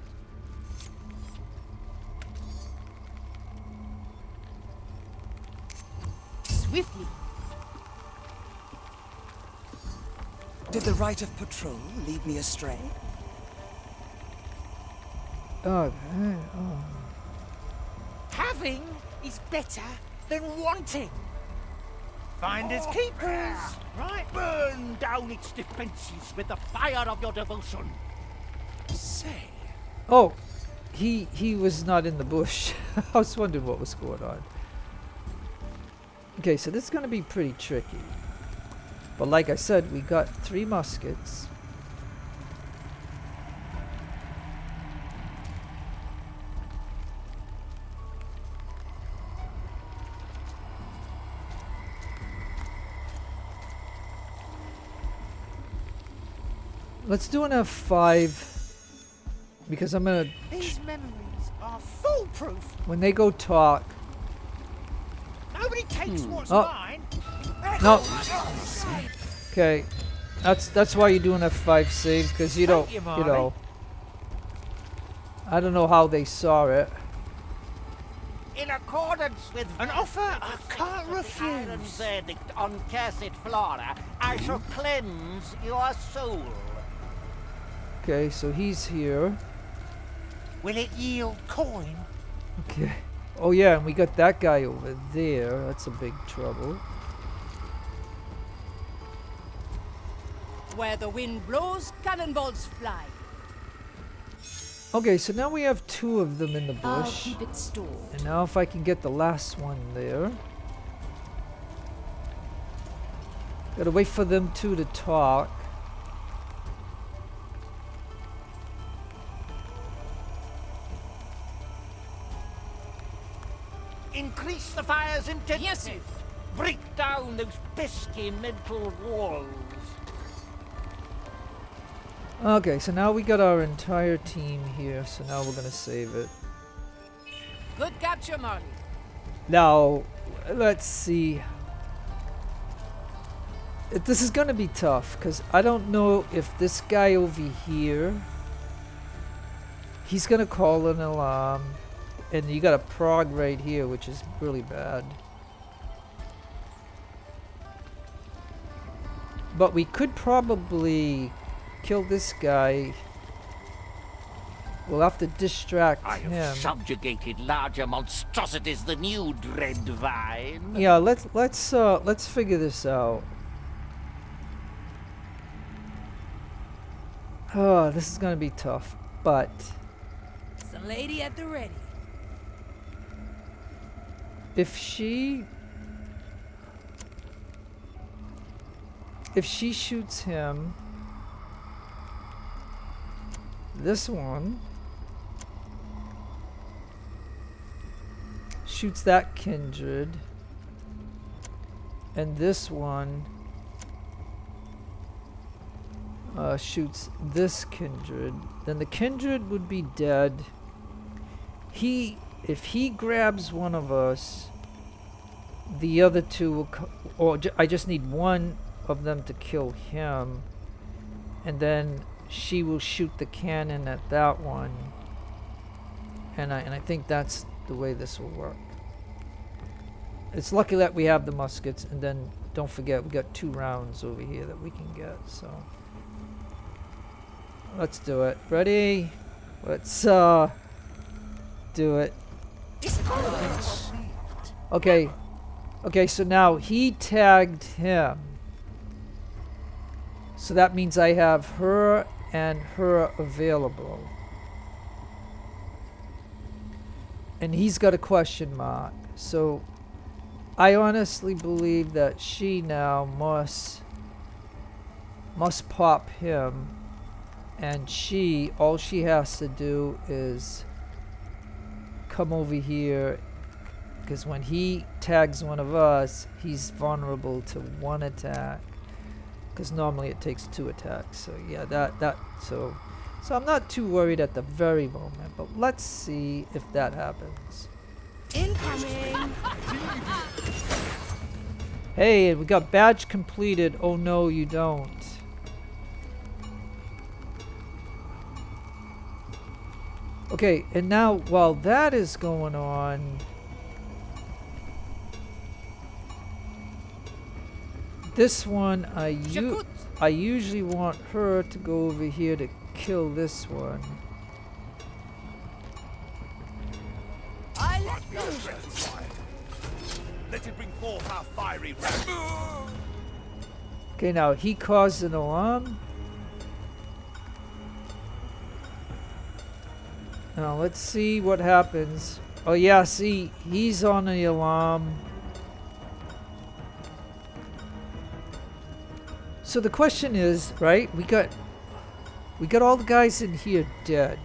Swiftly. Did the right of patrol lead me astray? Okay, oh. Having is better than wanting. Finders keepers, right? Burn down its defenses with the fire of your devotion. Say. Oh, he was not in the bush. I was wondering what was going on. Okay, so this is going to be pretty tricky. But like I said, we got 3 muskets. Let's do an F5 because I'm gonna... These memories are foolproof. When they go talk... Nobody takes what's Oh. mine. No. Okay. That's why you do an F5 save, because you don't, Thank you, you know... I don't know how they saw it. In accordance with an offer I can't refuse. Verdict on cursed flora, I shall cleanse your soul. Okay, so he's here. Will it yield coin? Okay. Oh yeah, and we got that guy over there. That's a big trouble. Where the wind blows, cannonballs fly. Okay, so now we have 2 of them in the I'll bush. keep it stored. And now if I can get the last one there. Gotta wait for them 2 to talk. Increase the fire's intensity. Yes, sir. Break down those pesky mental walls. Okay, so now we got our entire team here, so now we're gonna save it. Good capture, Marley. Now, let's see. This is gonna be tough because I don't know if this guy over here, he's gonna call an alarm, and you got a prog right here, which is really bad. But we could probably kill this guy. We'll have to distract I him. have subjugated larger monstrosities than you, dread vine. Yeah, let's figure this out. Oh, this is gonna be tough, but Suleidy at the ready. if she shoots him, this one shoots that kindred, and this one shoots this kindred, then the kindred would be dead. If he grabs one of us, the other two will I just need one of them to kill him, and then she will shoot the cannon at that one, and I think that's the way this will work. It's lucky that we have the muskets, and then don't forget we got 2 rounds over here that we can get, so let's do it. Ready? Let's do it. Okay. Okay, so now he tagged him. So that means I have her and her available. And he's got a question mark. So I honestly believe that she now must pop him, and all she has to do is come over here, because when he tags one of us, he's vulnerable to 1 attack, because normally it takes 2 attacks. So yeah, so I'm not too worried at the very moment, but let's see if that happens. Incoming! Hey, we got badge completed. Oh no, you don't. Okay, and now while that is going on, this one I usually want her to go over here to kill this one. Let it bring forth our fiery wrath. Okay, now he caused an alarm. Now let's see what happens. Oh yeah, see, he's on the alarm. So the question is, right? We got all the guys in here dead.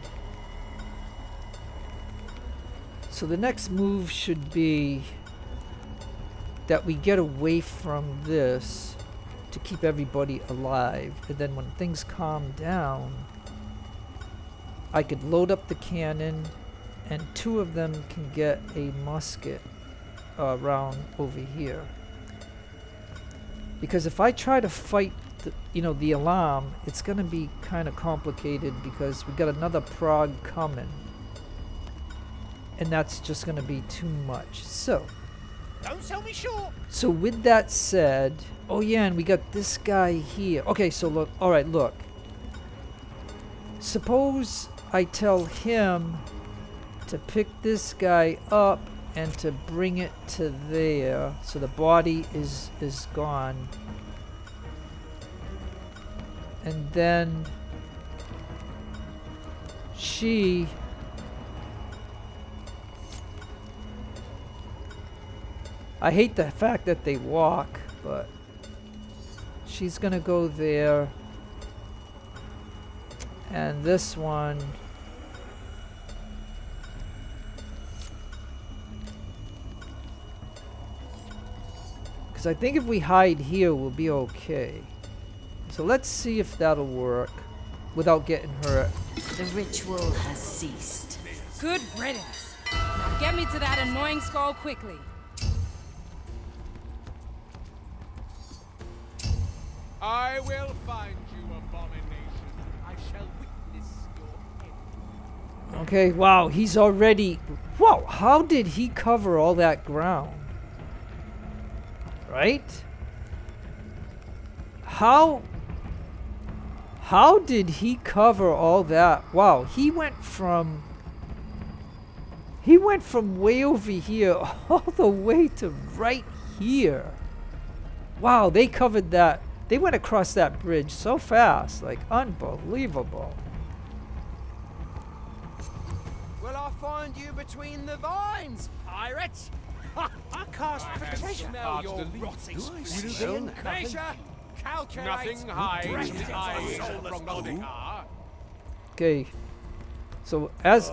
So the next move should be that we get away from this to keep everybody alive, and then when things calm down, I could load up the cannon, and 2 of them can get a musket round over here. Because if I try to fight the alarm, it's gonna be kind of complicated because we got another prog coming, and that's just gonna be too much. So Don't sell me short. So with that said, oh yeah, and we got this guy here. Okay, so look, all right, look. Suppose I tell him to pick this guy up and to bring it to there, so the body is gone. And then she I hate the fact that they walk, but she's gonna go there. And this one, because I think if we hide here, we'll be okay. So let's see if that'll work without getting hurt. The ritual has ceased. Good riddance. Now get me to that annoying skull quickly. I will find you, abomination. I shall witness your end. Okay, wow, he's already... Whoa, how did he cover all that ground? Right? How did he cover all that? Wow, he went from way over here all the way to right here. Wow, they covered that. They went across that bridge so fast, like unbelievable. Will I find you between the vines, pirates? I cast protection. Smell your rotting Measure, calculate, Nothing hides break the it. eyes from Mordechai. Okay, so as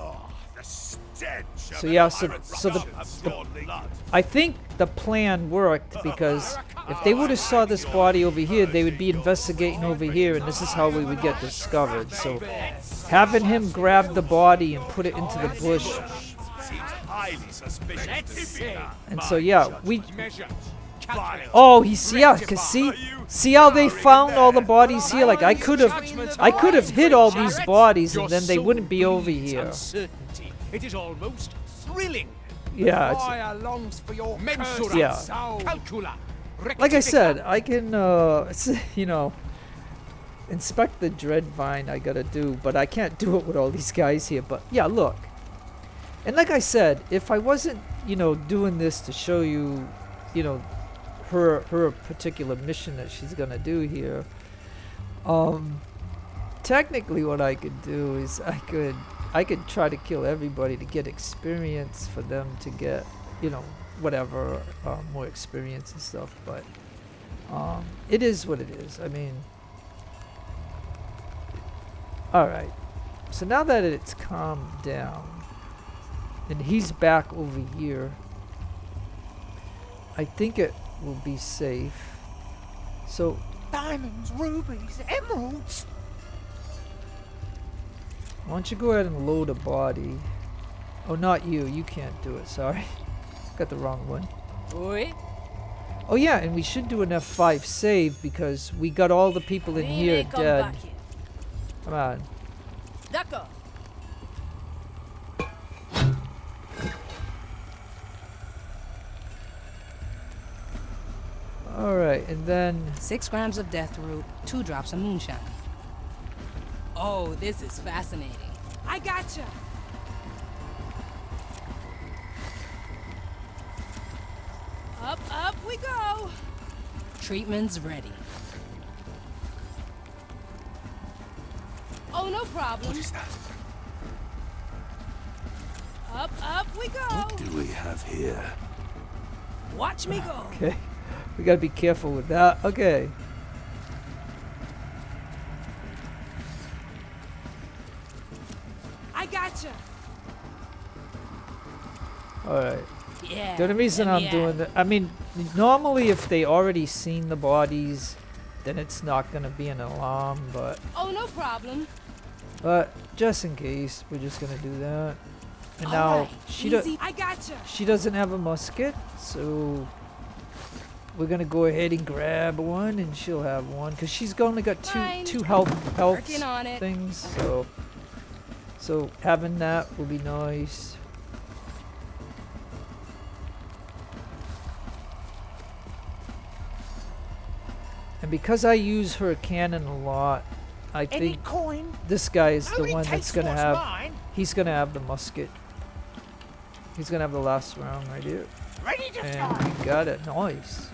so yeah, so I think the plan worked because if they would have saw this body over here, they would be investigating over here, and this is how we would get discovered. So having him grab the body and put it into the bush, and so yeah, we. Oh, yeah, cause see how they found all the bodies here? Like I could have hit all these bodies, and then they wouldn't be over here. It is almost thrilling. Yeah, Fire longs for your yeah. Calcula. Like I said, I can, you know, inspect the dread vine I gotta do, but I can't do it with all these guys here. But yeah, look. And like I said, if I wasn't, you know, doing this to show you, you know, her particular mission that she's gonna do here, technically what I could do is I could try to kill everybody to get experience for them to get, you know, whatever, more experience and stuff, but it is what it is. I mean, alright, so now that it's calmed down and he's back over here, I think it will be safe. So Diamonds, rubies, emeralds. why don't you go ahead and load a body? Oh, not you. You can't do it. Sorry. Got the wrong one. Oi. Oh, yeah, and we should do an F5 save because we got all the people in here dead. Come on. D'accord. Alright, and then... 6 grams of death root, 2 drops of moonshine. Oh, this is fascinating. I gotcha. Up we go. Treatment's ready. Oh, no problem. What is that? Up we go. What do we have here? Watch me go. Okay. We gotta be careful with that. Okay. I gotcha. Alright. Yeah. The only reason I'm doing that, I mean, normally if they already seen the bodies, then it's not gonna be an alarm, but Oh, no problem. just in case, we're just gonna do that. And All now right, easy. I gotcha. she doesn't have a musket, so we're gonna go ahead and grab one, and she'll have one, cause she's only got Fine. two health Working on it. things, so having that will be nice. And because I use her cannon a lot, I Any think coin? this guy is the Only one that's takes gonna what's have. mine. He's gonna have the musket. He's gonna have the last round right here. Ready to And fire. we got it. Nice.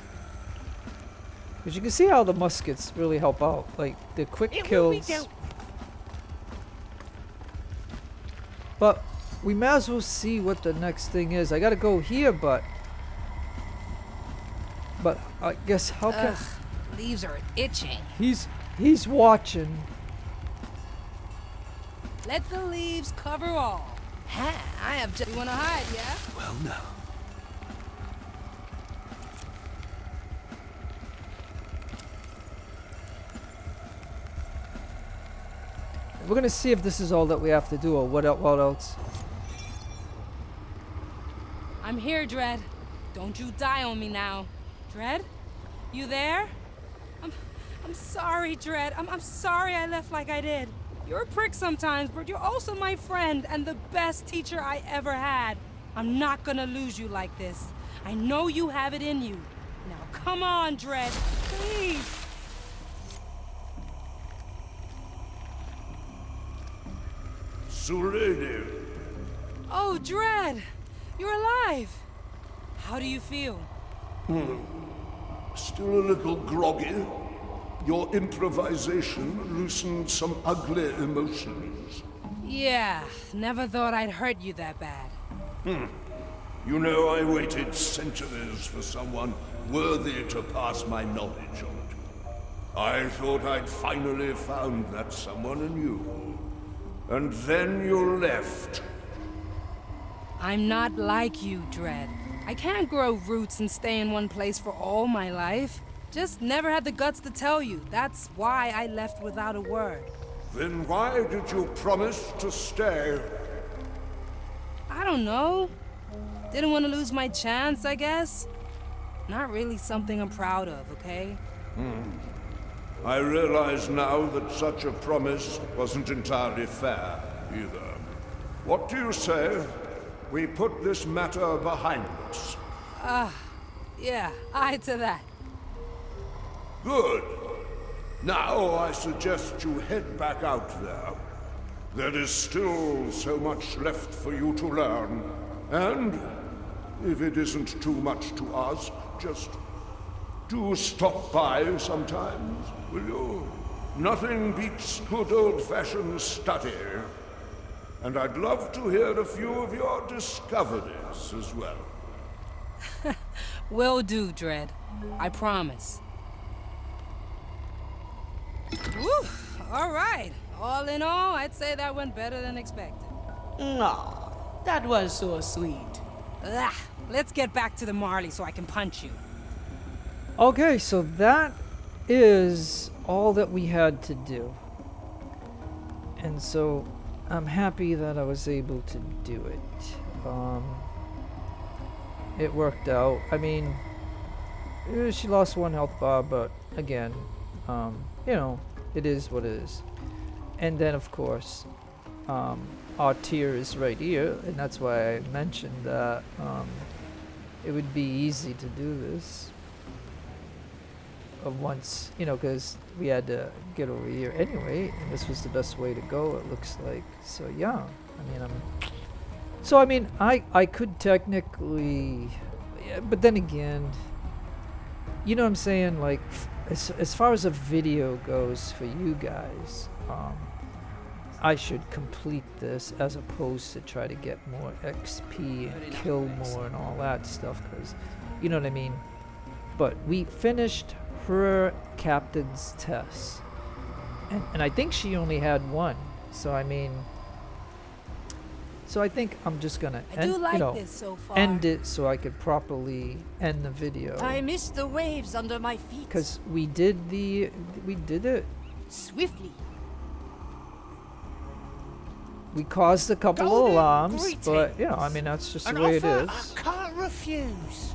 Because you can see how the muskets really help out. Like, the quick It will be kills. dealt. But we might as well see what the next thing is. I gotta go here, but I guess how can Ugh, leaves are itching. he's watching. Let the leaves cover all. Ha! I have just. You wanna hide, yeah? Well, no. We're gonna see if this is all that we have to do, or what else. I'm here, Dread. Don't you die on me now. Dread? You there? I'm sorry, Dread. I'm sorry I left like I did. You're a prick sometimes, but you're also my friend and the best teacher I ever had. I'm not gonna lose you like this. I know you have it in you. Now come on, Dread, please. Suleidy. Oh, Dread, you're alive. How do you feel? Still a little groggy. Your improvisation loosened some ugly emotions. Yeah, never thought I'd hurt you that bad. You know, I waited centuries for someone worthy to pass my knowledge on to. I thought I'd finally found that someone in you. And then you left. I'm not like you, Dread. I can't grow roots and stay in one place for all my life. Just never had the guts to tell you. That's why I left without a word. Then why did you promise to stay? I don't know. Didn't want to lose my chance, I guess. Not really something I'm proud of, okay? I realize now that such a promise wasn't entirely fair, either. What do you say? We put this matter behind us. Yeah, aye to that. Good. Now I suggest you head back out there. There is still so much left for you to learn. And, if it isn't too much to ask, just do stop by sometimes, will you? Nothing beats good old-fashioned study. And I'd love to hear a few of your discoveries as well. Will do, Dread. I promise. Woo! All right. All in all, I'd say that went better than expected. Aw, that was so sweet. Ugh, let's get back to the Marley so I can punch you. Okay, so that is all that we had to do. And so I'm happy that I was able to do it. It worked out. I mean, she lost 1 health bar, but again, you know, it is what it is. And then, of course, our tier is right here, and that's why I mentioned that it would be easy to do this. Once, you know, because we had to get over here anyway, and this was the best way to go, it looks like. So yeah, I mean, I could technically, yeah, but then again, you know what I'm saying, like, as far as a video goes for you guys, I should complete this as opposed to try to get more XP and kill more and all that stuff, because, you know what I mean. But we finished her captain's test, and I think she only had 1, so I mean, so I think I'm just gonna this so far. end it so I could properly end the video, I miss the waves under my feet. because we did it. Swiftly. We caused a couple of Golden alarms, greetings. but you know, I mean, that's just An the way it offer is. I can't refuse.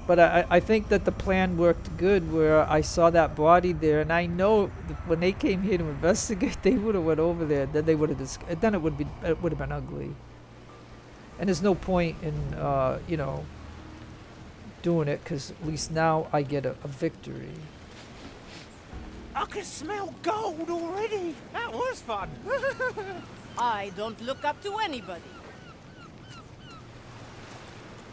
But I think that the plan worked good, where I saw that body there, and I know that when they came here to investigate, they would have went over there. Then they would have then it would have been ugly. And there's no point in you know, doing it, because at least now I get a victory. I can smell gold already. That was fun. I don't look up to anybody.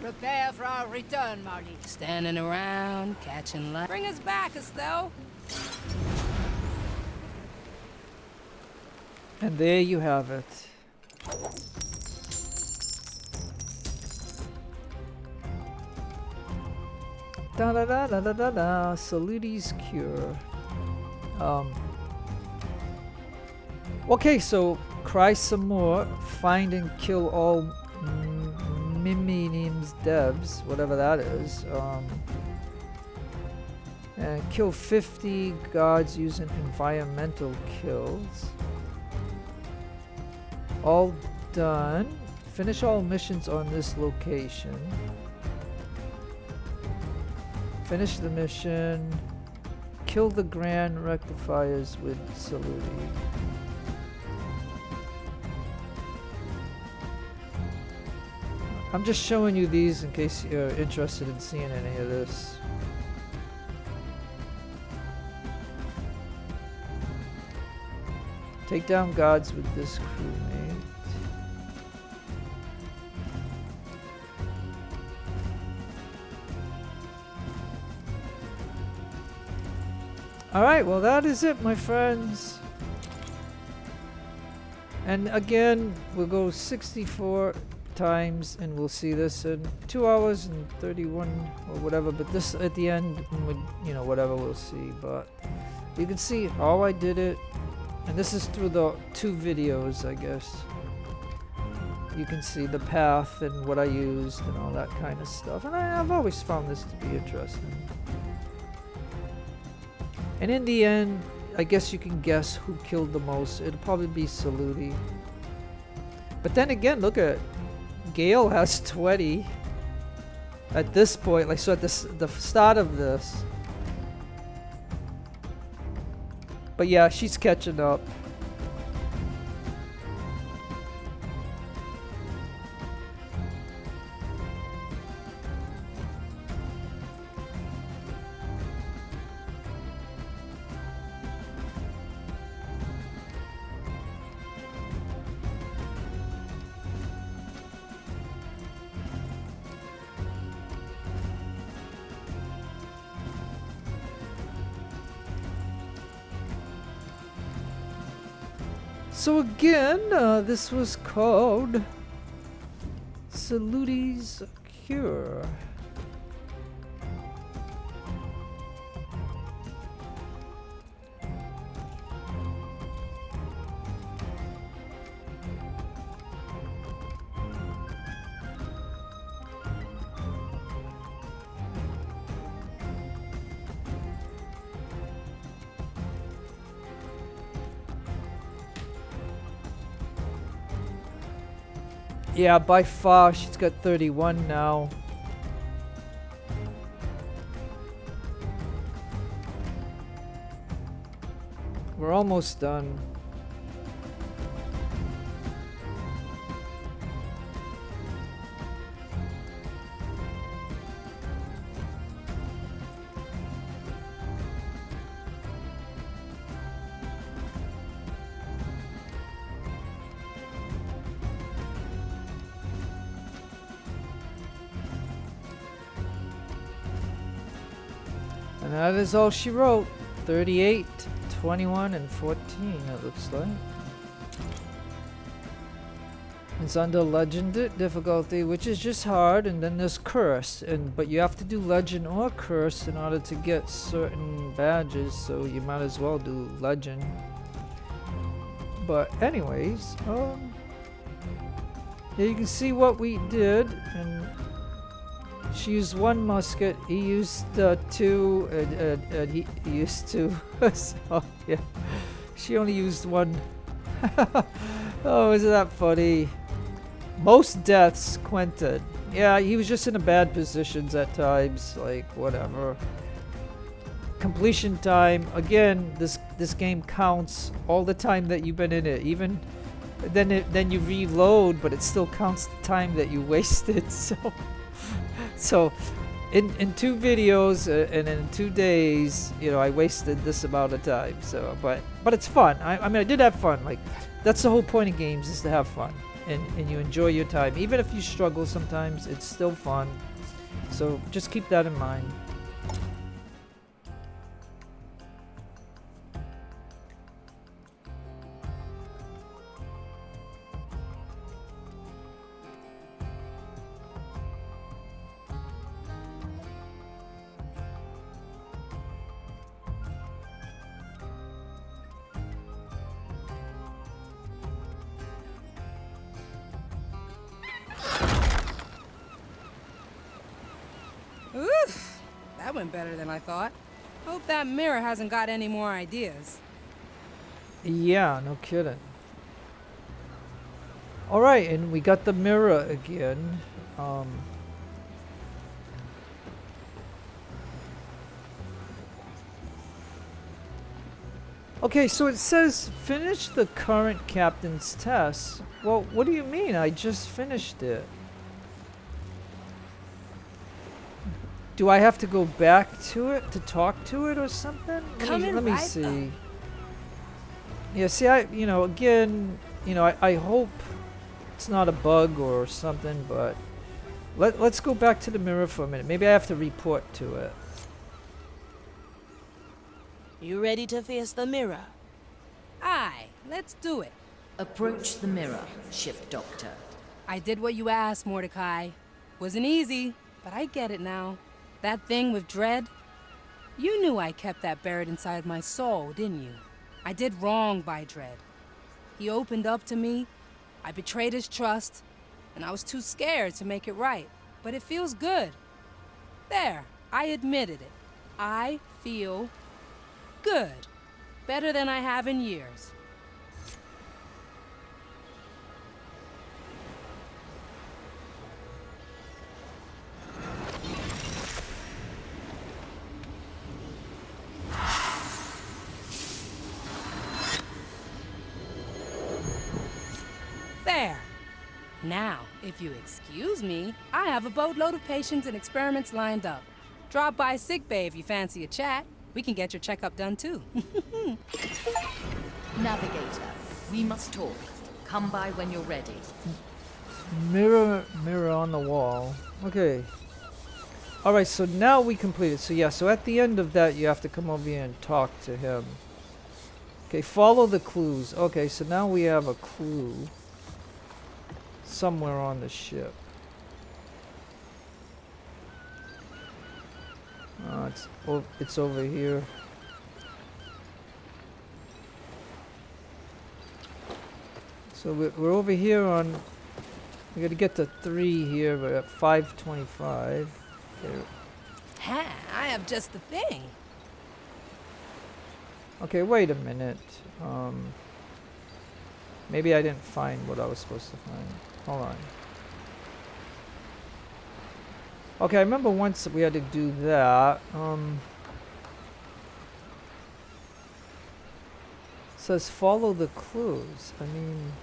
Prepare for our return, Marley. Standing around, catching light. Bring us back, Estelle. And there you have it. Da da da da da da da. Suleidy's cure. Okay, so cry some more. Find and kill all Miminims devs, whatever that is. And kill 50 guards using environmental kills. All done. Finish all missions on this location. Finish the mission. kill the Grand Rectifiers with Suleidy. I'm just showing you these in case you're interested in seeing any of this. Take down gods with this crewmate. Alright, well that is it, my friends. And again, we'll go 64 times and we'll see this in 2 hours and 31 or whatever, but this at the end, you know, whatever, we'll see. But you can see how I did it, and this is through the 2 videos, I guess. You can see the path and what I used and all that kind of stuff, and I've always found this to be interesting. And in the end, I guess you can guess who killed the most. It'll probably be Suleidy. But then again, look at Gale has 20 at this point. Like, so at the start of this. But yeah, she's catching up. So again, this was called Suleidy's Cure. Yeah, by far, she's got 31 now. We're almost done. And that is all she wrote. 38, 21, and 14, it looks like. It's under legend difficulty, which is just hard, and then there's curse, but you have to do legend or curse in order to get certain badges, so you might as well do legend. But anyways, yeah, you can see what we did, and she used 1 musket, he used 2, and he used 2. So, yeah. She only used 1. Oh, isn't that funny? Most deaths, Quentin. Yeah, he was just in a bad positions at times, like, whatever. Completion time, again, this game counts all the time that you've been in it. Even then you reload, but it still counts the time that you wasted, So, in 2 videos and in 2 days, you know, I wasted this amount of time. So, but it's fun. I mean, I did have fun. Like, that's the whole point of games, is to have fun, and you enjoy your time. Even if you struggle sometimes, it's still fun. So just keep that in mind. Oof! That went better than I thought. Hope that mirror hasn't got any more ideas. Yeah, no kidding. Alright, and we got the mirror again. Okay, so it says finish the current captain's test. Well, what do you mean? I just finished it. Do I have to go back to it to talk to it or something? Let me see. Yeah, see, again, I hope it's not a bug or something, but let's go back to the mirror for a minute. Maybe I have to report to it. You ready to face the mirror? Aye, let's do it. Approach the mirror, ship doctor. I did what you asked, Mordecai. Wasn't easy, but I get it now. That thing with Dread, you knew I kept that buried inside my soul, didn't you? I did wrong by Dread. He opened up to me, I betrayed his trust, and I was too scared to make it right. But it feels good. There, I admitted it. I feel good. Better than I have in years. There. Now, if you excuse me, I have a boatload of patients and experiments lined up. Drop by sickbay if you fancy a chat. We can get your checkup done too. Navigator, we must talk. Come by when you're ready. Mirror on the wall. Okay. Alright, so now we completed. So yeah, so at the end of that you have to come over here and talk to him. Okay, follow the clues. Okay, so now we have a clue somewhere on the ship. It's over here. So we're over here on. We got to get to 3 here. We're at 525. There. Ha! I have just the thing. Okay, wait a minute. Maybe I didn't find what I was supposed to find. Hold on. Okay, I remember once we had to do that. Says follow the clues. I mean,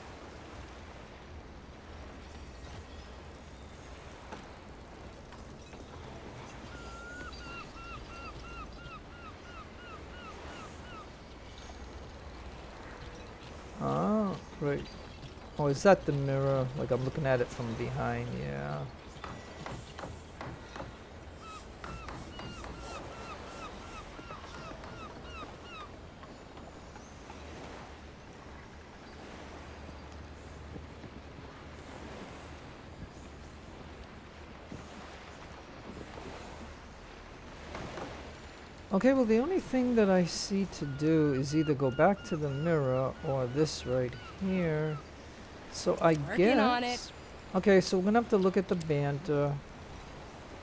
right. Oh, is that the mirror? Like I'm looking at it from behind, yeah. Okay, well the only thing that I see to do is either go back to the mirror or this right here. So I Working on it. guess... Okay, so we're gonna have to look at the banter.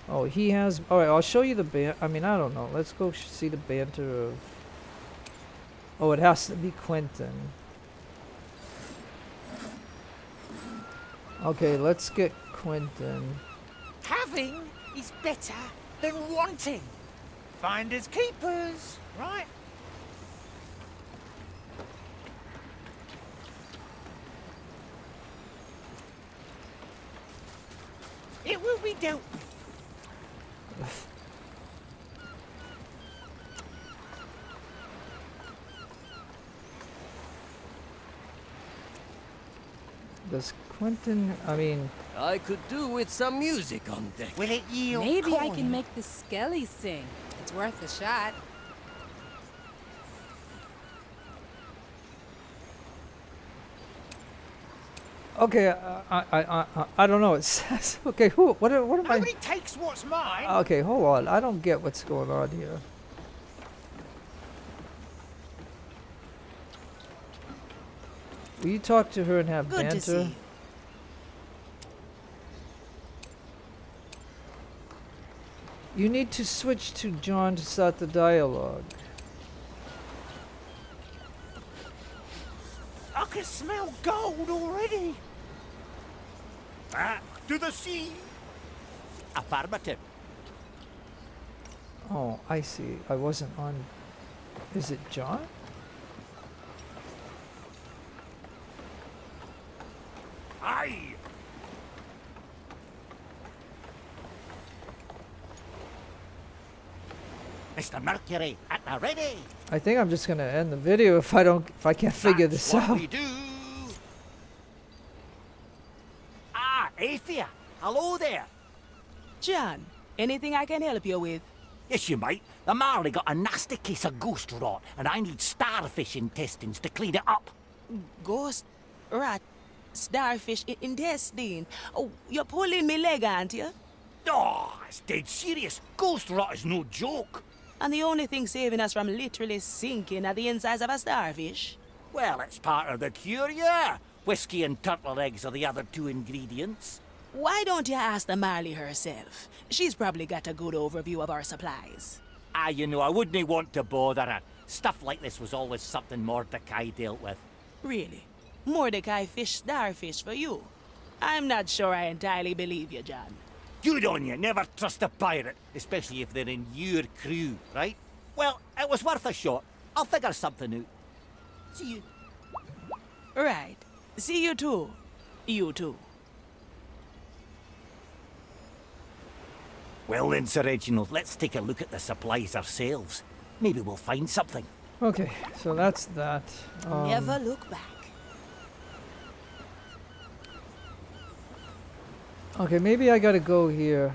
Oh, he has... Alright, I'll show you the banter. I mean, I don't know. Let's go see the banter of... Oh, it has to be Quentin. Okay, let's get Quentin. Having is better than wanting. Finders keepers, right? It will be dealt with. Does Quentin... I mean... I could do with some music on deck. Will it yield Maybe I coin? can make the Skelly sing. It's worth a shot. Okay, I don't know. It says... Okay, what am I... Nobody takes what's mine. Okay, hold on. I don't get what's going on here. Will you talk to her and have Good banter? to see you. You need to switch to John to start the dialogue. I can smell gold already. Back to the sea. Affirmative. Oh, I see. I wasn't on... Is it John? Mr. Mercury, at the ready. I think I'm just gonna end the video if I can't figure That's this what out. we do. Ah, Athea. Hello there. John, anything I can help you with? Yes, you might. The Marley got a nasty case of ghost rot, and I need starfish intestines to clean it up. Ghost, rat, starfish, intestine. Oh, you're pulling me leg, aren't you? Oh, it's dead serious. Ghost rot is no joke. And the only thing saving us from literally sinking at the insides of a starfish? Well, it's part of the cure, yeah. Whiskey and turtle eggs are the other two ingredients. Why don't you ask the Marley herself? She's probably got a good overview of our supplies. Ah, you know, I wouldn't want to bother her. Stuff like this was always something Mordechai dealt with. Really? Mordecai fish starfish for you? I'm not sure I entirely believe you, John. Good on you. Never trust a pirate, especially if they're in your crew, right? Well, it was worth a shot. I'll figure something out. See you. Right. See you too. You too. Well then, Sir Reginald, let's take a look at the supplies ourselves. Maybe we'll find something. Okay, so that's that. Never look back. Okay, maybe I gotta go here.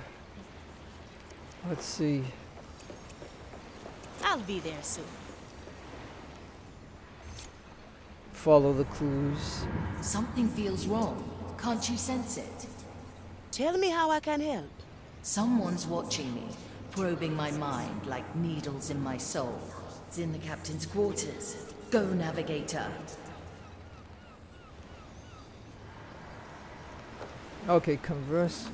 Let's see. I'll be there soon. Follow the clues. Something feels wrong. Can't you sense it? Tell me how I can help. Someone's watching me, probing my mind like needles in my soul. It's in the captain's quarters. Go, navigator. Okay, converse.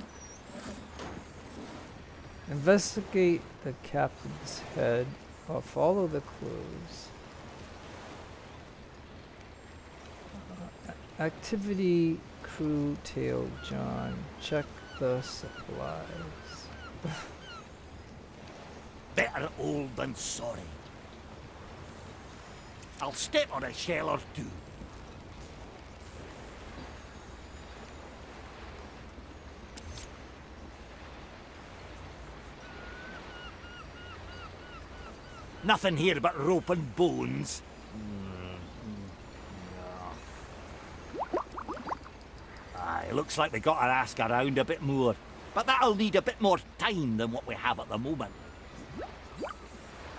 Investigate the captain's head or follow the clues. Activity crew tail John. Check the supplies. Better old than sorry. I'll step on a shell or two. Nothing here but rope and bones. Aye, looks like we got to ask around a bit more. But that'll need a bit more time than what we have at the moment.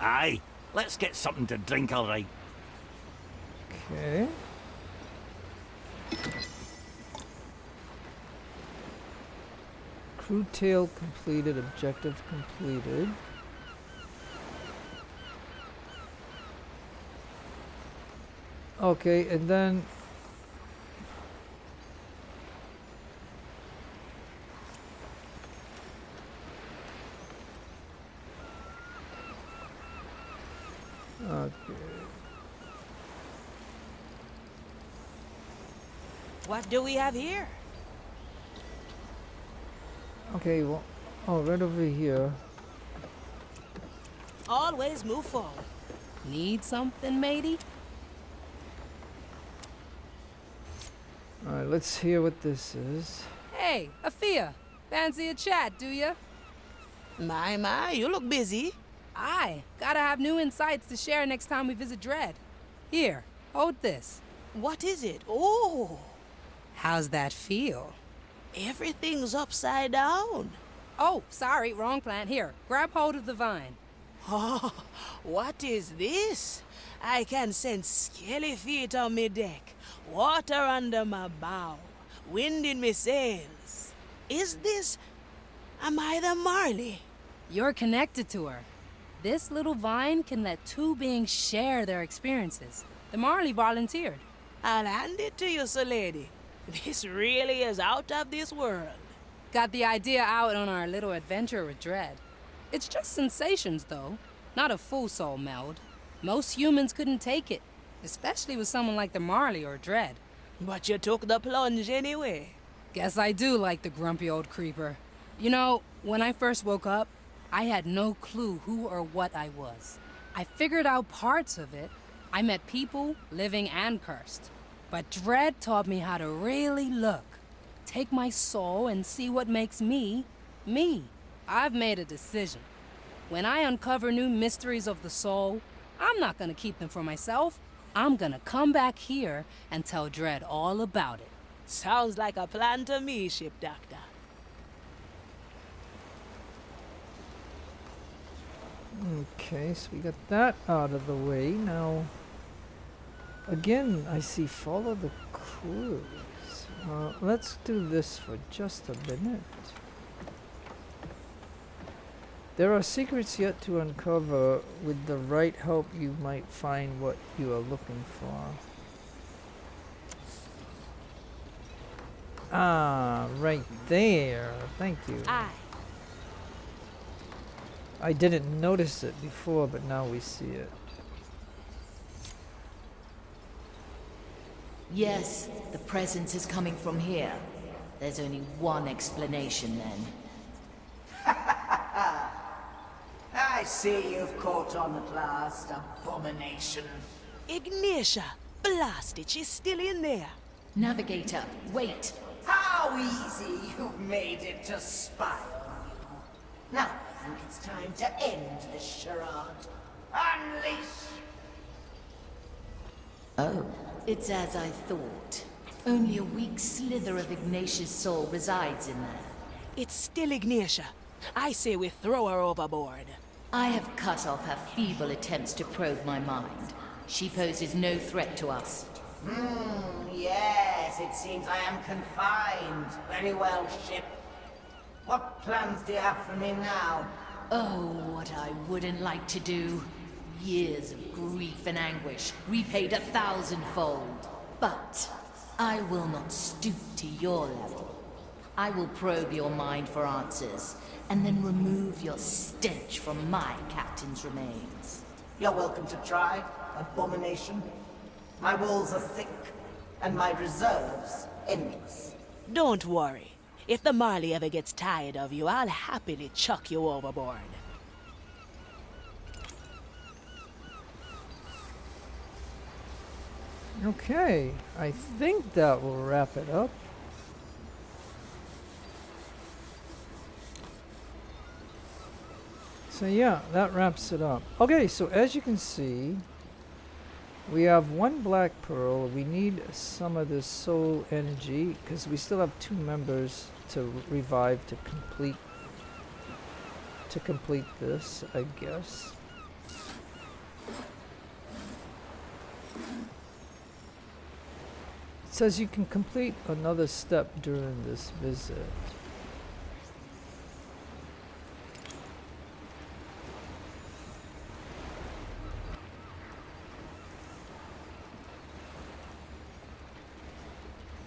Aye, let's get something to drink, all right. Okay. Crew tail completed, objective completed. Okay, and then okay. What do we have here? Okay, well, oh, right over here. Always move forward. Need something, matey? Alright, let's hear what this is. Hey, Athea. Fancy a chat, do ya? My, you look busy. Aye, gotta have new insights to share next time we visit Dread. Here, hold this. What is it? Oh, How's that feel? everything's upside down. Oh, sorry, wrong plant. Here, grab hold of the vine. Oh, what is this? I can sense scaly feet on me deck, water under my bow, wind in me sails. Is this... am I the Marley? You're connected to her. This little vine can let two beings share their experiences. The Marley volunteered. I'll hand it to you, Suleidy. This really is out of this world. Got the idea out on our little adventure with Dread. It's just sensations, though, not a full soul meld. Most humans couldn't take it, especially with someone like the Marley or Dread. But you took the plunge anyway. Guess I do like the grumpy old creeper. You know, when I first woke up, I had no clue who or what I was. I figured out parts of it. I met people, living and cursed. But Dread taught me how to really look. Take my soul and see what makes me, me. I've made a decision. When I uncover new mysteries of the soul, I'm not gonna keep them for myself. I'm gonna come back here and tell Dredd all about it. Sounds like a plan to me, Ship Doctor. Okay, so we got that out of the way. Now, again, I see follow the clues. Let's do this for just a minute. There are secrets yet to uncover. With the right help, you might find what you are looking for. Ah, right there. Thank you. I didn't notice it before, but now we see it. Yes, the presence is coming from here. There's only one explanation then. I see you've caught on at last, abomination. Ignatia! Blast it, she's still in there. Navigator, wait! How easy you've made it to spy on you. Now I think it's time to end this charade. Unleash! Oh, it's as I thought. Only a weak slither of Ignatius' soul resides in there. It's still Ignatia. I say we throw her overboard. I have cut off her feeble attempts to probe my mind. She poses no threat to us. Yes, it seems I am confined. Very well, ship. What plans do you have for me now? Oh, what I wouldn't like to do. Years of grief and anguish, repaid 1,000-fold. But I will not stoop to your level. I will probe your mind for answers, and then remove your stench from my captain's remains. You're welcome to try, abomination. My walls are thick, and my reserves endless. Don't worry. If the Marley ever gets tired of you, I'll happily chuck you overboard. Okay, I think that will wrap it up. So yeah, that wraps it up. Okay, so as you can see, we have one black pearl. We need some of this soul energy because we still have 2 members to revive to complete this, I guess. It says you can complete another step during this visit.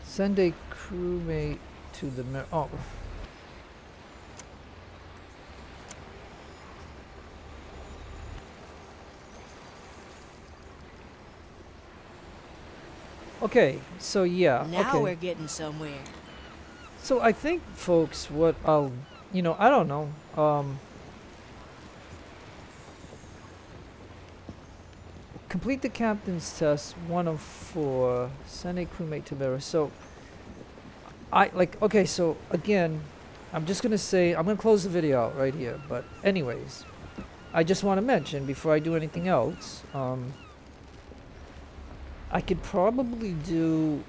Send a crewmate to the oh. Okay, so yeah. Now okay. we're getting somewhere. So I think, folks, what I'll, I don't know. Complete the captain's test, 1 of 4. Send a crewmate to Vera. So, okay, so again, I'm just going to say, I'm going to close the video out right here. But anyways, I just want to mention, before I do anything else, I could probably do,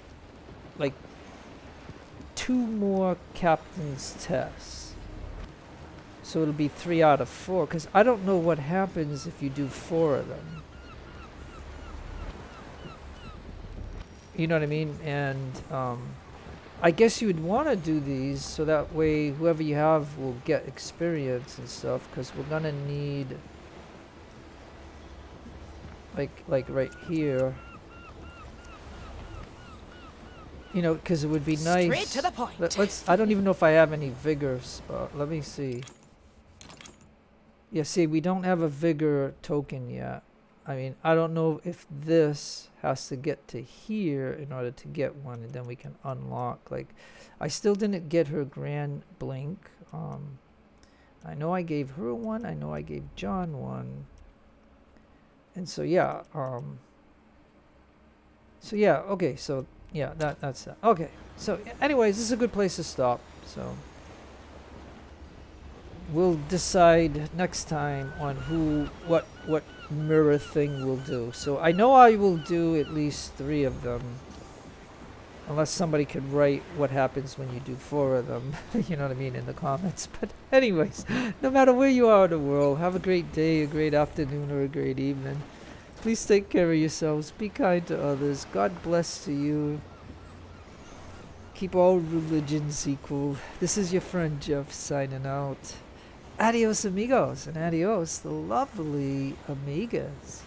2 more captain's tests. So it'll be 3 out of 4, because I don't know what happens if you do 4 of them. You know what I mean? And I guess you would want to do these so that way whoever you have will get experience and stuff, because we're gonna need like right here, because it would be nice. Straight to the point. Let's. I don't even know if I have any vigor spot. Let me see. Yeah, see, we don't have a vigor token yet. I mean, I don't know if this has to get to here in order to get one, and then we can unlock. I still didn't get her grand blink. I know I gave her one. I know I gave John one. And so yeah. So yeah. Okay. So yeah. That's that. Okay. So anyways, this is a good place to stop. So we'll decide next time on what mirror thing we'll do. So I know I will do at least 3 of them. Unless somebody could write what happens when you do 4 of them. You know what I mean, in the comments. But anyways, no matter where you are in the world, have a great day, a great afternoon, or a great evening. Please take care of yourselves. Be kind to others. God bless to you. Keep all religions equal. This is your friend Jeff signing out. Adios amigos, and adios the lovely amigas.